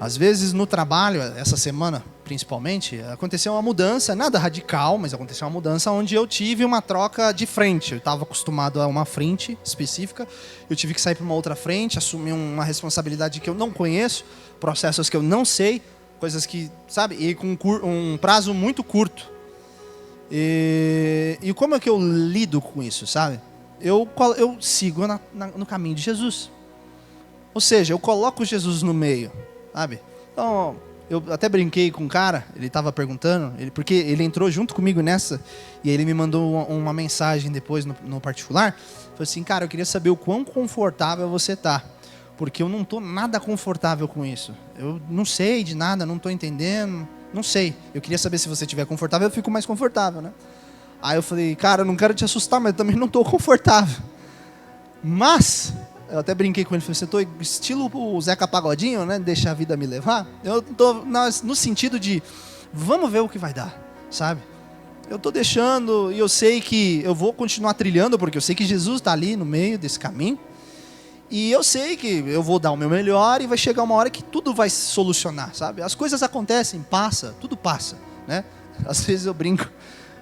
[SPEAKER 1] Às vezes no trabalho, essa semana principalmente, aconteceu uma mudança, nada radical, mas aconteceu uma mudança onde eu tive uma troca de frente. Eu estava acostumado a uma frente específica, eu tive que sair para uma outra frente, assumir uma responsabilidade que eu não conheço, processos que eu não sei, coisas que, sabe, e com um prazo muito curto. E como é que eu lido com isso, sabe? Eu sigo no caminho de Jesus. Ou seja, eu coloco Jesus no meio, sabe? Então, eu até brinquei com um cara, ele estava perguntando, porque ele entrou junto comigo nessa, e ele me mandou uma mensagem depois no particular, falou assim, cara, eu queria saber o quão confortável você está, porque eu não estou nada confortável com isso. Eu não sei de nada, não estou entendendo, não sei. Eu queria saber se você estiver confortável, eu fico mais confortável, né? Aí eu falei, cara, eu não quero te assustar, mas eu também não estou confortável. Mas eu até brinquei com ele, falei, você estou estilo o Zeca Pagodinho, né? Deixa a vida me levar. Eu estou no sentido de, vamos ver o que vai dar, sabe? Eu estou deixando, e eu sei que eu vou continuar trilhando, porque eu sei que Jesus está ali no meio desse caminho. E eu sei que eu vou dar o meu melhor e vai chegar uma hora que tudo vai se solucionar, sabe? As coisas acontecem, passa, tudo passa, né? Às vezes eu brinco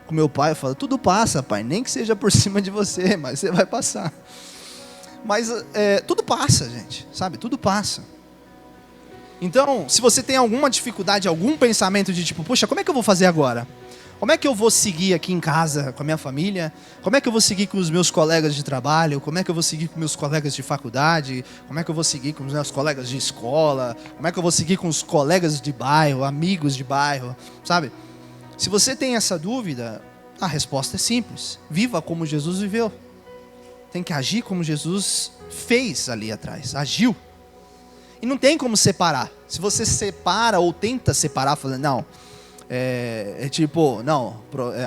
[SPEAKER 1] com meu pai, eu falo, tudo passa, pai, nem que seja por cima de você, mas você vai passar. Mas tudo passa, gente, sabe? Tudo passa. Então, se você tem alguma dificuldade, algum pensamento de tipo, poxa, como é que eu vou fazer agora? Como é que eu vou seguir aqui em casa com a minha família? Como é que eu vou seguir com os meus colegas de trabalho? Como é que eu vou seguir com meus colegas de faculdade? Como é que eu vou seguir com os meus colegas de escola? Como é que eu vou seguir com os colegas de bairro, amigos de bairro, sabe? Se você tem essa dúvida, a resposta é simples. Viva como Jesus viveu. Tem que agir como Jesus fez ali atrás, agiu. E não tem como separar. Se você separa ou tenta separar, falando, não,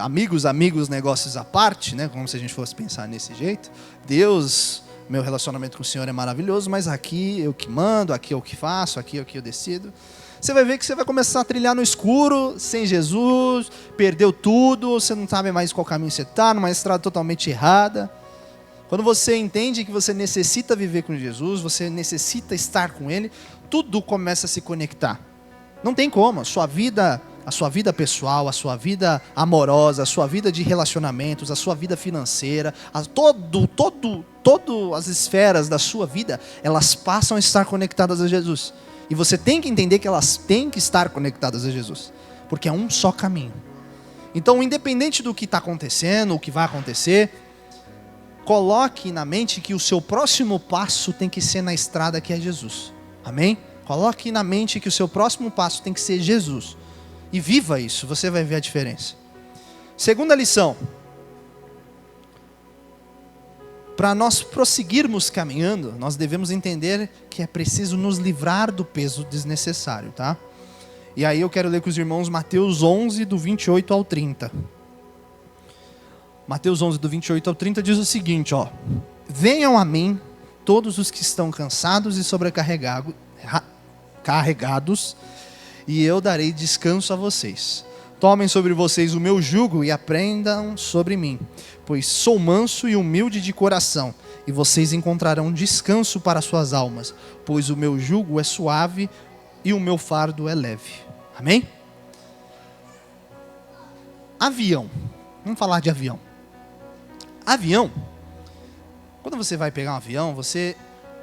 [SPEAKER 1] amigos, negócios à parte, né? Como se a gente fosse pensar nesse jeito. Deus, meu relacionamento com o Senhor é maravilhoso, mas aqui eu que mando, aqui eu que faço, aqui eu que eu decido. Você vai ver que você vai começar a trilhar no escuro, sem Jesus, perdeu tudo, você não sabe mais qual caminho você está, numa estrada totalmente errada. Quando você entende que você necessita viver com Jesus, você necessita estar com Ele, tudo começa a se conectar. Não tem como, a sua vida pessoal, a sua vida amorosa, a sua vida de relacionamentos, a sua vida financeira, todas as esferas da sua vida, elas passam a estar conectadas a Jesus. E você tem que entender que elas têm que estar conectadas a Jesus, porque é um só caminho. Então, independente do que está acontecendo, o que vai acontecer, coloque na mente que o seu próximo passo tem que ser na estrada que é Jesus. Amém? Coloque na mente que o seu próximo passo tem que ser Jesus. E viva isso, você vai ver a diferença. Segunda lição. Para nós prosseguirmos caminhando, nós devemos entender que é preciso nos livrar do peso desnecessário, tá? E aí eu quero ler com os irmãos Mateus 11, do 28 ao 30. Mateus 11, do 28 ao 30 diz o seguinte, ó. Venham a mim todos os que estão cansados e sobrecarregados, e eu darei descanso a vocês. Tomem sobre vocês o meu jugo e aprendam sobre mim, pois sou manso e humilde de coração, e vocês encontrarão descanso para suas almas, pois o meu jugo é suave e o meu fardo é leve. Amém? Avião. Vamos falar de avião. Avião, quando você vai pegar um avião, você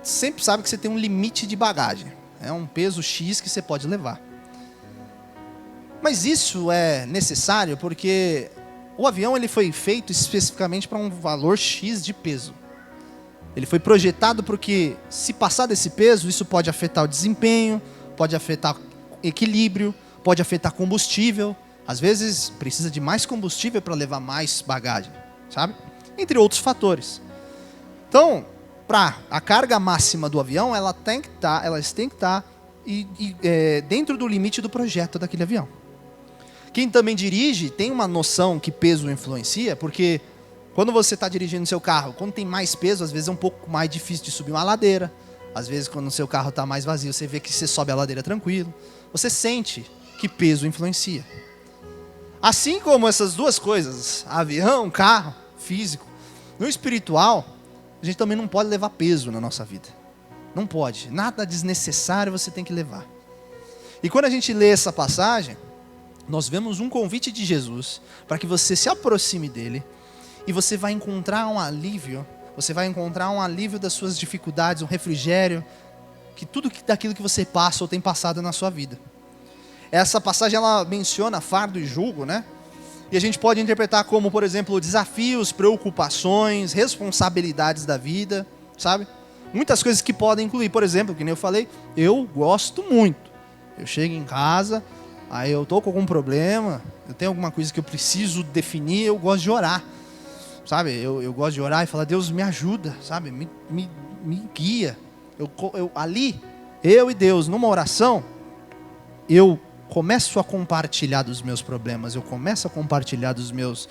[SPEAKER 1] sempre sabe que você tem um limite de bagagem. É um peso X que você pode levar. Mas isso é necessário porque o avião ele foi feito especificamente para um valor X de peso. Ele foi projetado porque se passar desse peso, isso pode afetar o desempenho, pode afetar o equilíbrio, pode afetar combustível. Às vezes precisa de mais combustível para levar mais bagagem, sabe? Entre outros fatores. Então, para a carga máxima do avião, elas têm que estar dentro do limite do projeto daquele avião. Quem também dirige tem uma noção que peso influencia, porque quando você está dirigindo seu carro, quando tem mais peso, às vezes é um pouco mais difícil de subir uma ladeira. Às vezes, quando o seu carro está mais vazio, você vê que você sobe a ladeira tranquilo. Você sente que peso influencia. Assim como essas duas coisas, avião, carro, físico, no espiritual, a gente também não pode levar peso na nossa vida. Não pode. Nada desnecessário você tem que levar. E quando a gente lê essa passagem, nós vemos um convite de Jesus para que você se aproxime dele e você vai encontrar um alívio. Você vai encontrar um alívio das suas dificuldades, um refrigério, que tudo daquilo que você passa ou tem passado na sua vida. Essa passagem ela menciona fardo e jugo, né? E a gente pode interpretar como, por exemplo, desafios, preocupações, responsabilidades da vida, sabe? Muitas coisas que podem incluir, por exemplo, que nem eu falei, eu gosto muito. Eu chego em casa, aí eu estou com algum problema, eu tenho alguma coisa que eu preciso definir, eu gosto de orar, sabe? Eu gosto de orar e falar, Deus me ajuda, sabe? Me guia. Eu e Deus, numa oração, eu começo a compartilhar dos meus problemas, eu começo a compartilhar das minhas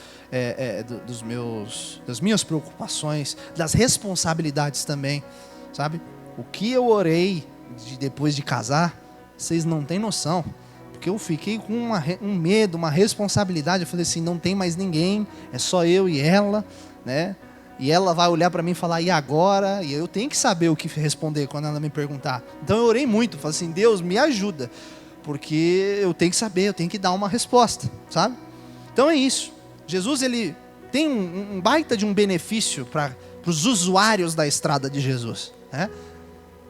[SPEAKER 1] preocupações, das responsabilidades também, sabe? O que eu orei depois de casar, vocês não têm noção, porque eu fiquei com um medo, uma responsabilidade, eu falei assim, não tem mais ninguém, é só eu e ela, né? E ela vai olhar para mim e falar, e agora? E eu tenho que saber o que responder quando ela me perguntar. Então eu orei muito, falei assim, Deus me ajuda, porque eu tenho que saber, eu tenho que dar uma resposta, sabe? Então é isso. Jesus ele tem um baita de um benefício para os usuários da estrada de Jesus, né?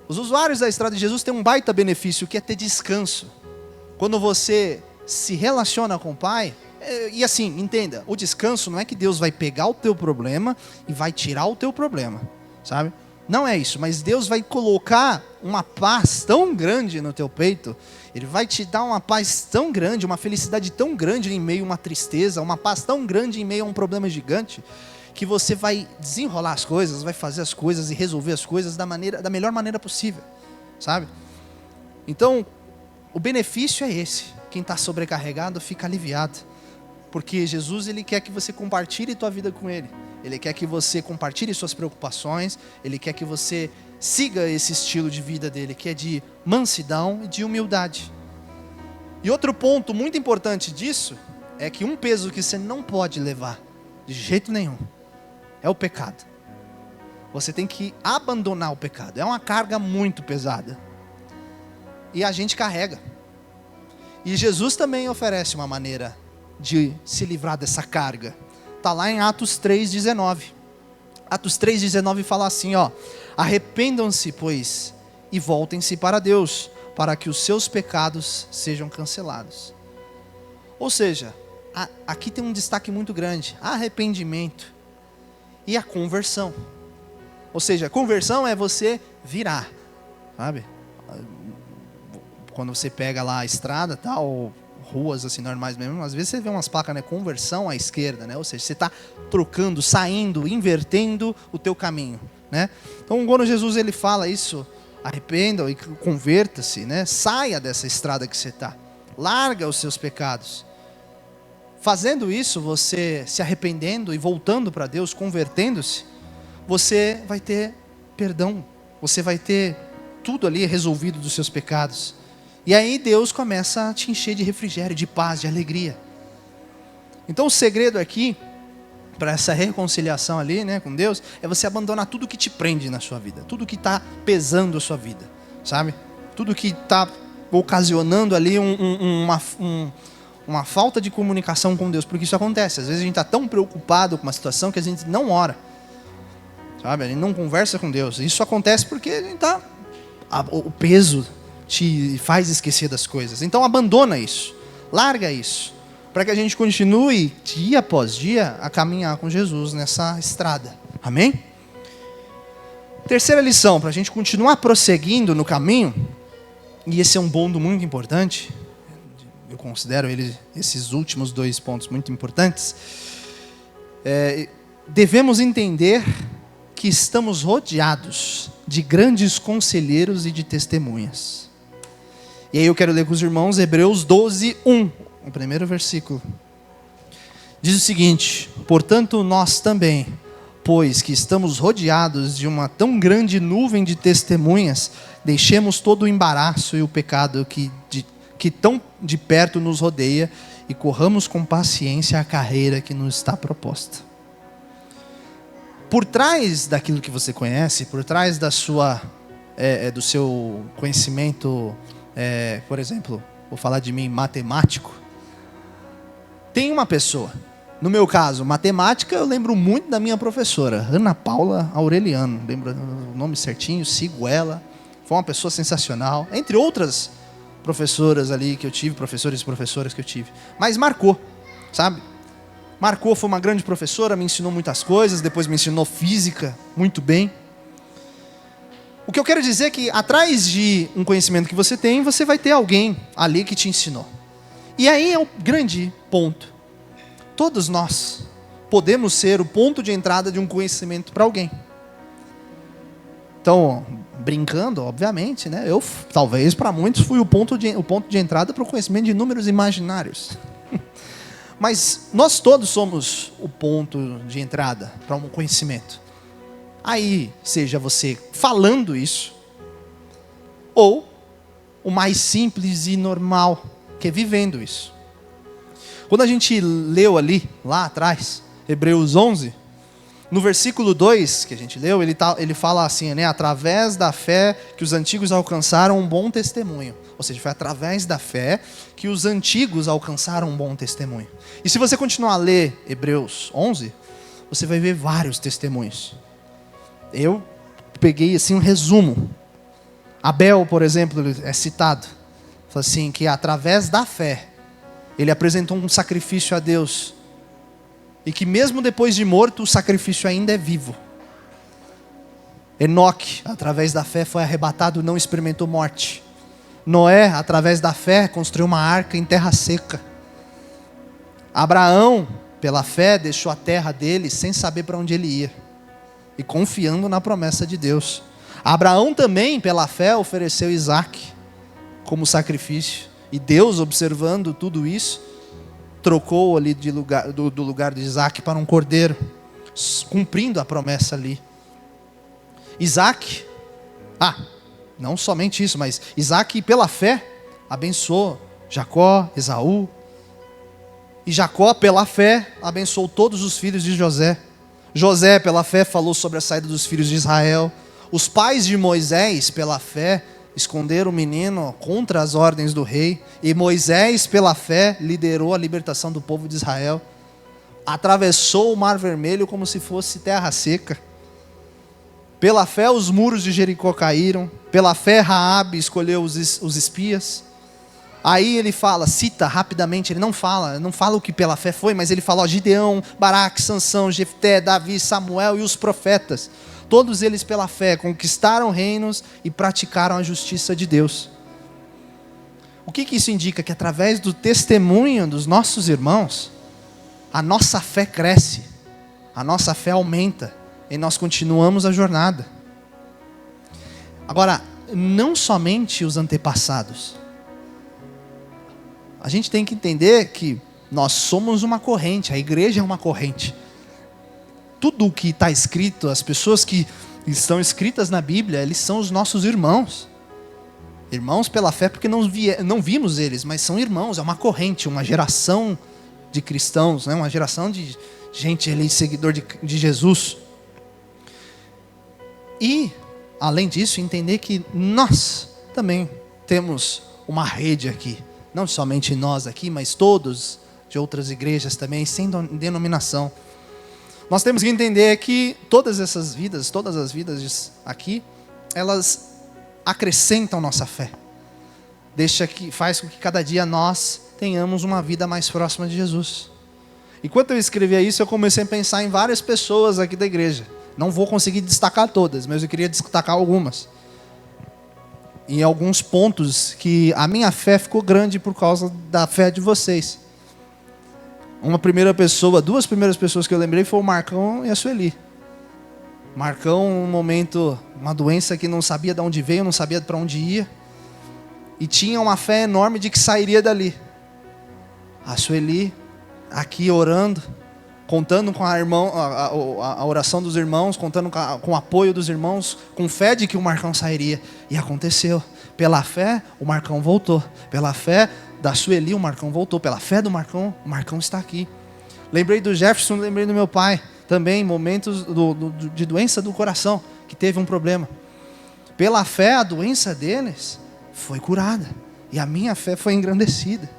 [SPEAKER 1] Os usuários da estrada de Jesus têm um baita benefício, que é ter descanso. Quando você se relaciona com o Pai, E assim, entenda, o descanso não é que Deus vai pegar o teu problema e vai tirar o teu problema, sabe? Não é isso, mas Deus vai colocar uma paz tão grande no teu peito, Ele vai te dar uma paz tão grande, uma felicidade tão grande em meio a uma tristeza, uma paz tão grande em meio a um problema gigante, que você vai desenrolar as coisas, vai fazer as coisas e resolver as coisas da melhor maneira possível, sabe? Então, o benefício é esse. Quem está sobrecarregado fica aliviado, porque Jesus, Ele quer que você compartilhe tua vida com Ele. Ele quer que você compartilhe suas preocupações. Ele quer que você siga esse estilo de vida dele, que é de mansidão e de humildade. E outro ponto muito importante disso é que um peso que você não pode levar de jeito nenhum é o pecado. Você tem que abandonar o pecado. É uma carga muito pesada. E a gente carrega. E Jesus também oferece uma maneira de se livrar dessa carga. Está lá em Atos 3,19. Atos 3,19 fala assim, ó: arrependam-se, pois, e voltem-se para Deus, para que os seus pecados sejam cancelados. Ou seja, aqui tem um destaque muito grande: arrependimento e a conversão. Ou seja, conversão é você virar, sabe? Quando você pega lá a estrada, tal, ruas assim normais mesmo, às vezes você vê umas placas, né, conversão à esquerda, né? Ou seja, você está trocando, saindo, invertendo o teu caminho, né? Então, quando Jesus ele fala isso, arrependa e converta-se, né? Saia dessa estrada que você está, larga os seus pecados. Fazendo isso, você se arrependendo e voltando para Deus, convertendo-se, você vai ter perdão, você vai ter tudo ali resolvido dos seus pecados. E aí Deus começa a te encher de refrigério, de paz, de alegria. Então o segredo aqui, para essa reconciliação ali, né, com Deus, é você abandonar tudo que te prende na sua vida, tudo que está pesando a sua vida, sabe? Tudo que está ocasionando ali uma falta de comunicação com Deus, porque isso acontece. Às vezes a gente está tão preocupado com uma situação que a gente não ora, sabe? A gente não conversa com Deus. Isso acontece porque a gente está... o peso te faz esquecer das coisas. Então abandona isso, larga isso, para que a gente continue dia após dia a caminhar com Jesus nessa estrada. Amém? Terceira lição, para a gente continuar prosseguindo no caminho, e esse é um ponto muito importante, eu considero esses últimos 2 pontos muito importantes, devemos entender que estamos rodeados de grandes conselheiros e de testemunhas. E aí eu quero ler com os irmãos Hebreus 12:1, o primeiro versículo. Diz o seguinte: portanto nós também, pois que estamos rodeados de uma tão grande nuvem de testemunhas, deixemos todo o embaraço e o pecado que tão de perto nos rodeia e corramos com paciência a carreira que nos está proposta. Por trás daquilo que você conhece, por trás da do seu conhecimento, por exemplo, vou falar de mim, matemático, tem uma pessoa. No meu caso, matemática, eu lembro muito da minha professora, Ana Paula Aureliano, lembro o nome certinho, sigo ela, foi uma pessoa sensacional, entre outras professoras ali que eu tive, professores e professoras que eu tive, mas marcou, sabe? Marcou, foi uma grande professora, me ensinou muitas coisas, depois me ensinou física muito bem. O que eu quero dizer é que atrás de um conhecimento que você tem, você vai ter alguém ali que te ensinou. E aí é o grande ponto. Todos nós podemos ser o ponto de entrada de um conhecimento para alguém. Então, brincando, obviamente, né? Eu, talvez para muitos, fui o ponto de entrada para o conhecimento de números imaginários. Mas nós todos somos o ponto de entrada para um conhecimento. Aí, seja você falando isso, ou o mais simples e normal, que é vivendo isso. Quando a gente leu ali, lá atrás, Hebreus 11, no versículo 2 que a gente leu, ele fala assim, né? Através da fé que os antigos alcançaram um bom testemunho. Ou seja, foi através da fé que os antigos alcançaram um bom testemunho. E se você continuar a ler Hebreus 11, você vai ver vários testemunhos. Eu peguei assim um resumo. Abel, por exemplo, é citado. Fala assim, que através da fé ele apresentou um sacrifício a Deus, e que mesmo depois de morto, o sacrifício ainda é vivo. Enoque, através da fé, foi arrebatado, não experimentou morte. Noé, através da fé, construiu uma arca em terra seca. Abraão, pela fé, deixou a terra dele sem saber para onde ele ia, e confiando na promessa de Deus. Abraão também, pela fé, ofereceu Isaque como sacrifício, e Deus, observando tudo isso, trocou ali do lugar de Isaque para um cordeiro, cumprindo a promessa ali. Isaque, não somente isso, mas Isaque, pela fé, abençoou Jacó, Esaú. E Jacó, pela fé, abençoou todos os filhos de José. José, pela fé, falou sobre a saída dos filhos de Israel. Os pais de Moisés, pela fé, esconderam o menino contra as ordens do rei. E Moisés, pela fé, liderou a libertação do povo de Israel. Atravessou o Mar Vermelho como se fosse terra seca. Pela fé, os muros de Jericó caíram. Pela fé, Raabe escolheu os espias. Aí ele fala, cita rapidamente, ele não fala o que pela fé foi, mas ele fala, Gideão, Baraque, Sansão, Jefté, Davi, Samuel e os profetas. Todos eles pela fé conquistaram reinos e praticaram a justiça de Deus. O que isso indica? Que através do testemunho dos nossos irmãos, a nossa fé cresce, a nossa fé aumenta, e nós continuamos a jornada. Agora, não somente os antepassados. A gente tem que entender que nós somos uma corrente, a igreja é uma corrente. Tudo o que está escrito, as pessoas que estão escritas na Bíblia, eles são os nossos irmãos. Irmãos pela fé, porque não vimos eles, mas são irmãos, é uma corrente, uma geração de cristãos, né? Uma geração de gente ali, seguidor de Jesus. E, além disso, entender que nós também temos uma rede aqui. Não somente nós aqui, mas todos de outras igrejas também, sem denominação. Nós temos que entender que todas as vidas aqui, elas acrescentam nossa fé. Faz com que cada dia nós tenhamos uma vida mais próxima de Jesus. Enquanto eu escrevia isso, eu comecei a pensar em várias pessoas aqui da igreja. Não vou conseguir destacar todas, mas eu queria destacar algumas. Em alguns pontos que a minha fé ficou grande por causa da fé de vocês. Duas primeiras pessoas que eu lembrei foi o Marcão e a Sueli. Marcão, um momento, uma doença que não sabia de onde veio, não sabia para onde ia, e tinha uma fé enorme de que sairia dali. A Sueli, aqui orando, contando com a oração dos irmãos, contando com o apoio dos irmãos, com fé de que o Marcão sairia. E aconteceu. Pela fé, o Marcão voltou. Pela fé da Sueli, o Marcão voltou. Pela fé do Marcão, o Marcão está aqui. Lembrei do Jefferson, lembrei do meu pai. Também momentos de doença do coração, que teve um problema. Pela fé, a doença deles foi curada. E a minha fé foi engrandecida.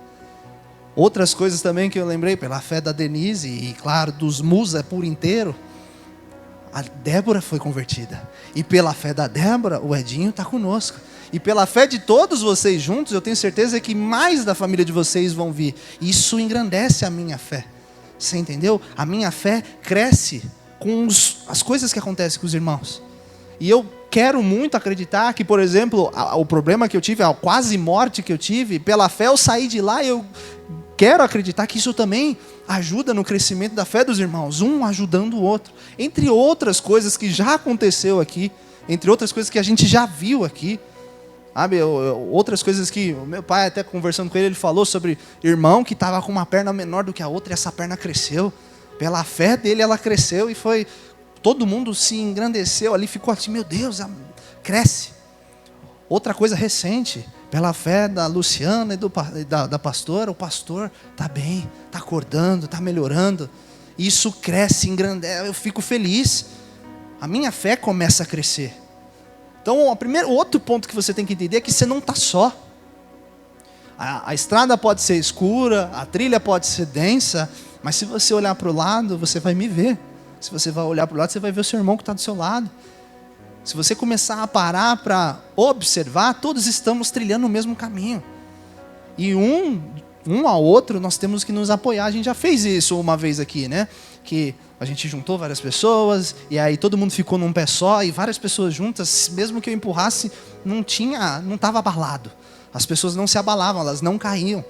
[SPEAKER 1] Outras coisas também que eu lembrei, pela fé da Denise e, claro, dos Musa por inteiro, a Débora foi convertida. E pela fé da Débora, o Edinho está conosco. E pela fé de todos vocês juntos, eu tenho certeza que mais da família de vocês vão vir. Isso engrandece a minha fé. Você entendeu? A minha fé cresce com as coisas que acontecem com os irmãos. E eu quero muito acreditar que, por exemplo, o problema que eu tive, a quase morte que eu tive, pela fé eu saí de lá e eu quero acreditar que isso também ajuda no crescimento da fé dos irmãos, um ajudando o outro. Entre outras coisas que já aconteceu aqui, entre outras coisas que a gente já viu aqui, sabe? Outras coisas que o meu pai, até conversando com ele, ele falou sobre irmão que estava com uma perna menor do que a outra e essa perna cresceu. Pela fé dele ela cresceu e foi... Todo mundo se engrandeceu ali, ficou assim, meu Deus, cresce. Outra coisa recente, pela fé da Luciana e da pastora, o pastor está bem, está acordando, está melhorando. Isso cresce, engrandece, eu fico feliz. A minha fé começa a crescer. Então, o outro ponto que você tem que entender é que você não está só. A estrada pode ser escura, a trilha pode ser densa, mas se você olhar para o lado, você vai me ver. Se você vai olhar para o lado, você vai ver o seu irmão que está do seu lado. Se você começar a parar para observar, todos estamos trilhando o mesmo caminho. E um um ao outro, nós temos que nos apoiar. A gente já fez isso uma vez aqui, né? Que a gente juntou várias pessoas, e aí todo mundo ficou num pé só, e várias pessoas juntas, mesmo que eu empurrasse, não estava abalado. As pessoas não se abalavam, elas não caíam.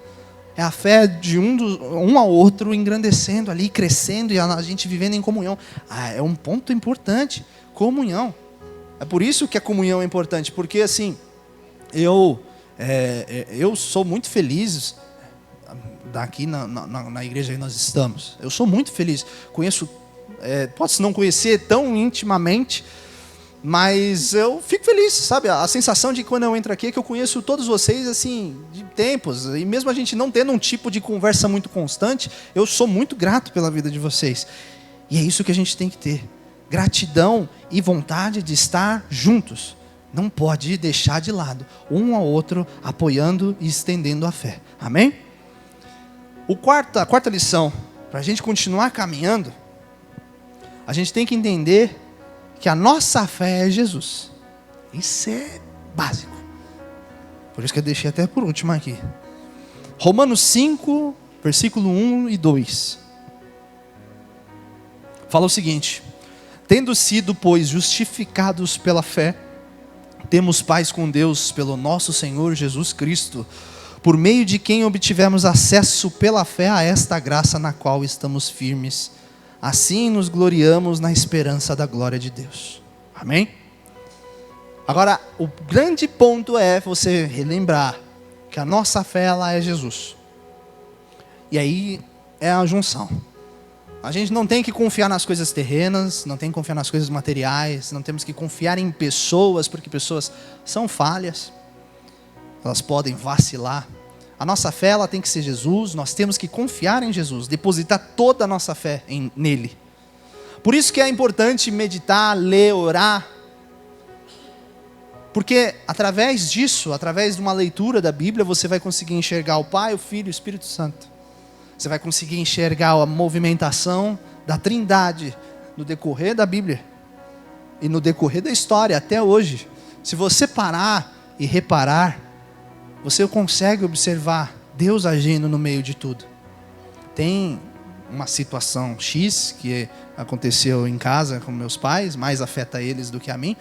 [SPEAKER 1] É a fé de um ao outro engrandecendo ali, crescendo, e a gente vivendo em comunhão. É um ponto importante, comunhão. É por isso que a comunhão é importante, porque assim, eu sou muito feliz daqui na igreja que nós estamos. Eu sou muito feliz. Conheço, posso não conhecer tão intimamente, mas eu fico feliz, sabe? A sensação de quando eu entro aqui é que eu conheço todos vocês, assim, de tempos. E mesmo a gente não tendo um tipo de conversa muito constante, eu sou muito grato pela vida de vocês. E é isso que a gente tem que ter. Gratidão e vontade de estar juntos. Não pode deixar de lado, um ao outro, apoiando e estendendo a fé. Amém? A quarta lição, para a gente continuar caminhando, a gente tem que entender que a nossa fé é Jesus. Isso é básico. Por isso que eu deixei até por último aqui. Romanos 5, versículo 1 e 2. Fala o seguinte: tendo sido, pois, justificados pela fé, temos paz com Deus pelo nosso Senhor Jesus Cristo, por meio de quem obtivemos acesso pela fé a esta graça na qual estamos firmes. Assim nos gloriamos na esperança da glória de Deus. Amém? Agora, o grande ponto é você relembrar que a nossa fé, ela é Jesus. E aí é a junção. A gente não tem que confiar nas coisas terrenas, não tem que confiar nas coisas materiais, não temos que confiar em pessoas, porque pessoas são falhas, elas podem vacilar. A nossa fé, ela tem que ser Jesus, nós temos que confiar em Jesus, depositar toda a nossa fé nele. Por isso que é importante meditar, ler, orar, porque através disso, através de uma leitura da Bíblia, você vai conseguir enxergar o Pai, o Filho e o Espírito Santo. Você vai conseguir enxergar a movimentação da Trindade no decorrer da Bíblia e no decorrer da história até hoje. Se você parar e reparar, você consegue observar Deus agindo no meio de tudo. Tem uma situação X que aconteceu em casa com meus pais, mais afeta eles do que a mim.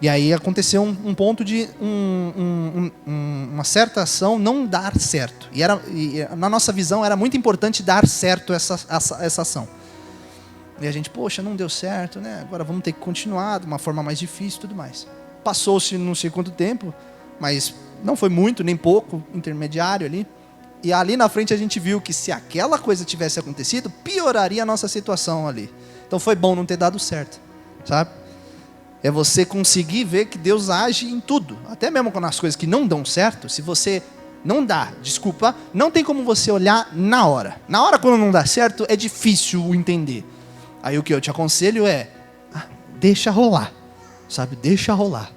[SPEAKER 1] E aí aconteceu um ponto de uma certa ação não dar certo. E na nossa visão era muito importante dar certo essa ação. E a gente, poxa, não deu certo, né? Agora vamos ter que continuar de uma forma mais difícil e tudo mais. Passou-se não sei quanto tempo, mas não foi muito nem pouco, intermediário ali. E ali na frente a gente viu que se aquela coisa tivesse acontecido, pioraria a nossa situação ali. Então foi bom não ter dado certo, sabe? É você conseguir ver que Deus age em tudo. Até mesmo quando as coisas que não dão certo, se você não dá desculpa, não tem como você olhar na hora. Na hora quando não dá certo, é difícil entender. Aí o que eu te aconselho é, deixa rolar, sabe? Deixa rolar.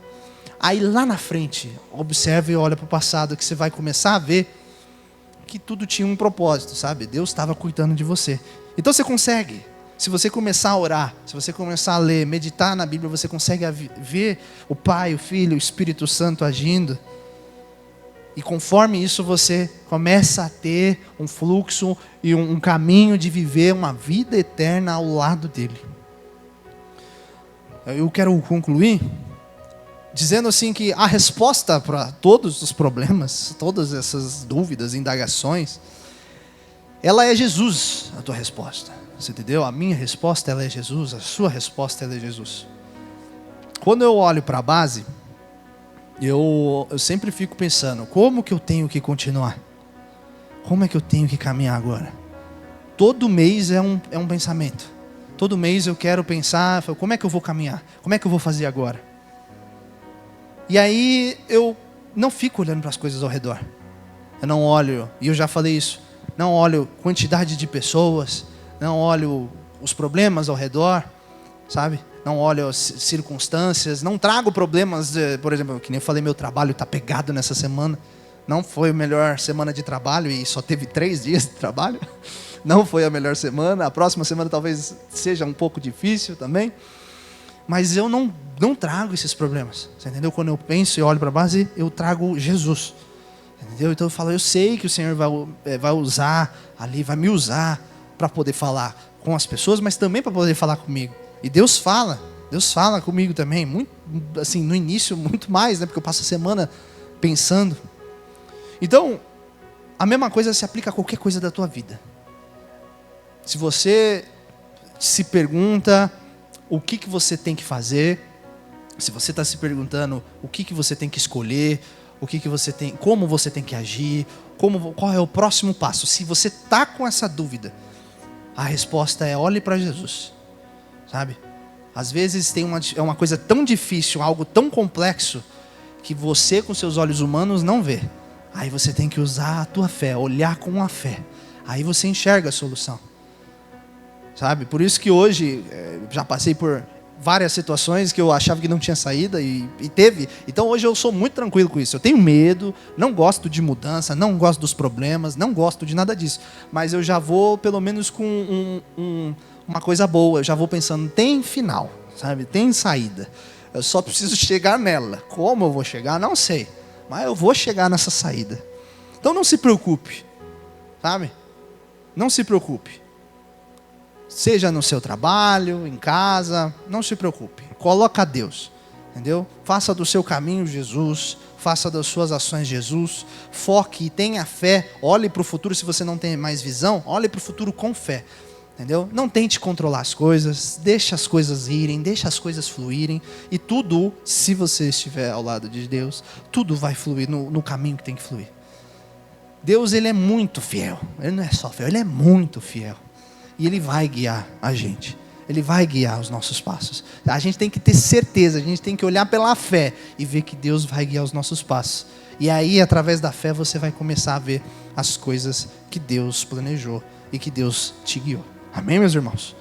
[SPEAKER 1] Aí lá na frente, observe e olha para o passado, que você vai começar a ver que tudo tinha um propósito, sabe? Deus estava cuidando de você. Então você consegue. Se você começar a orar, se você começar a ler, meditar na Bíblia, você consegue ver o Pai, o Filho, o Espírito Santo agindo. E conforme isso você começa a ter um fluxo e um caminho de viver uma vida eterna ao lado dele. Eu quero concluir dizendo assim que a resposta para todos os problemas, todas essas dúvidas, indagações, ela é Jesus, a tua resposta. Você entendeu? A minha resposta, ela é Jesus. A sua resposta, ela é Jesus. Quando eu olho para a base, eu sempre fico pensando, como que eu tenho que continuar? Como é que eu tenho que caminhar agora? Todo mês é um pensamento. Todo mês eu quero pensar, como é que eu vou caminhar? Como é que eu vou fazer agora? E aí eu não fico olhando para as coisas ao redor. Eu não olho, e eu já falei isso, não olho quantidade de pessoas, não olho os problemas ao redor, sabe? Não olho as circunstâncias, não trago problemas, por exemplo, que nem eu falei, meu trabalho está pegado nessa semana. Não foi a melhor semana de trabalho e só teve 3 dias de trabalho. Não foi a melhor semana, a próxima semana talvez seja um pouco difícil também. Mas eu não trago esses problemas, você entendeu? Quando eu penso e olho para a base, eu trago Jesus. Entendeu? Então eu falo, eu sei que o Senhor vai usar ali, vai me usar para poder falar com as pessoas, mas também para poder falar comigo. E Deus fala comigo também, muito, assim, no início muito mais, né? Porque eu passo a semana pensando. Então, a mesma coisa se aplica a qualquer coisa da tua vida. Se você se pergunta o que você tem que fazer, se você está se perguntando o que você tem que escolher, como você tem que agir, qual é o próximo passo, se você está com essa dúvida, a resposta é: olhe para Jesus, sabe? Às vezes é uma coisa tão difícil, algo tão complexo, que você com seus olhos humanos não vê. Aí você tem que usar a tua fé, olhar com a fé. Aí você enxerga a solução, sabe? Por isso que hoje, já passei por várias situações que eu achava que não tinha saída e teve. Então hoje eu sou muito tranquilo com isso. Eu tenho medo, não gosto de mudança, não gosto dos problemas, não gosto de nada disso. Mas eu já vou pelo menos com uma coisa boa. Eu já vou pensando, tem final, sabe? Tem saída. Eu só preciso chegar nela. Como eu vou chegar? Não sei. Mas eu vou chegar nessa saída. Então não se preocupe, sabe? Não se preocupe. Seja no seu trabalho, em casa, não se preocupe. Coloca Deus, entendeu? Faça do seu caminho Jesus, faça das suas ações Jesus. Foque e tenha fé. Olhe para o futuro. Se você não tem mais visão, olhe para o futuro com fé, entendeu? Não tente controlar as coisas. Deixa as coisas irem, deixa as coisas fluírem. E tudo, se você estiver ao lado de Deus, tudo vai fluir no caminho que tem que fluir. Deus, Ele é muito fiel. Ele não é só fiel, Ele é muito fiel. E Ele vai guiar a gente. Ele vai guiar os nossos passos. A gente tem que ter certeza, a gente tem que olhar pela fé e ver que Deus vai guiar os nossos passos. E aí, através da fé, você vai começar a ver as coisas que Deus planejou e que Deus te guiou. Amém, meus irmãos?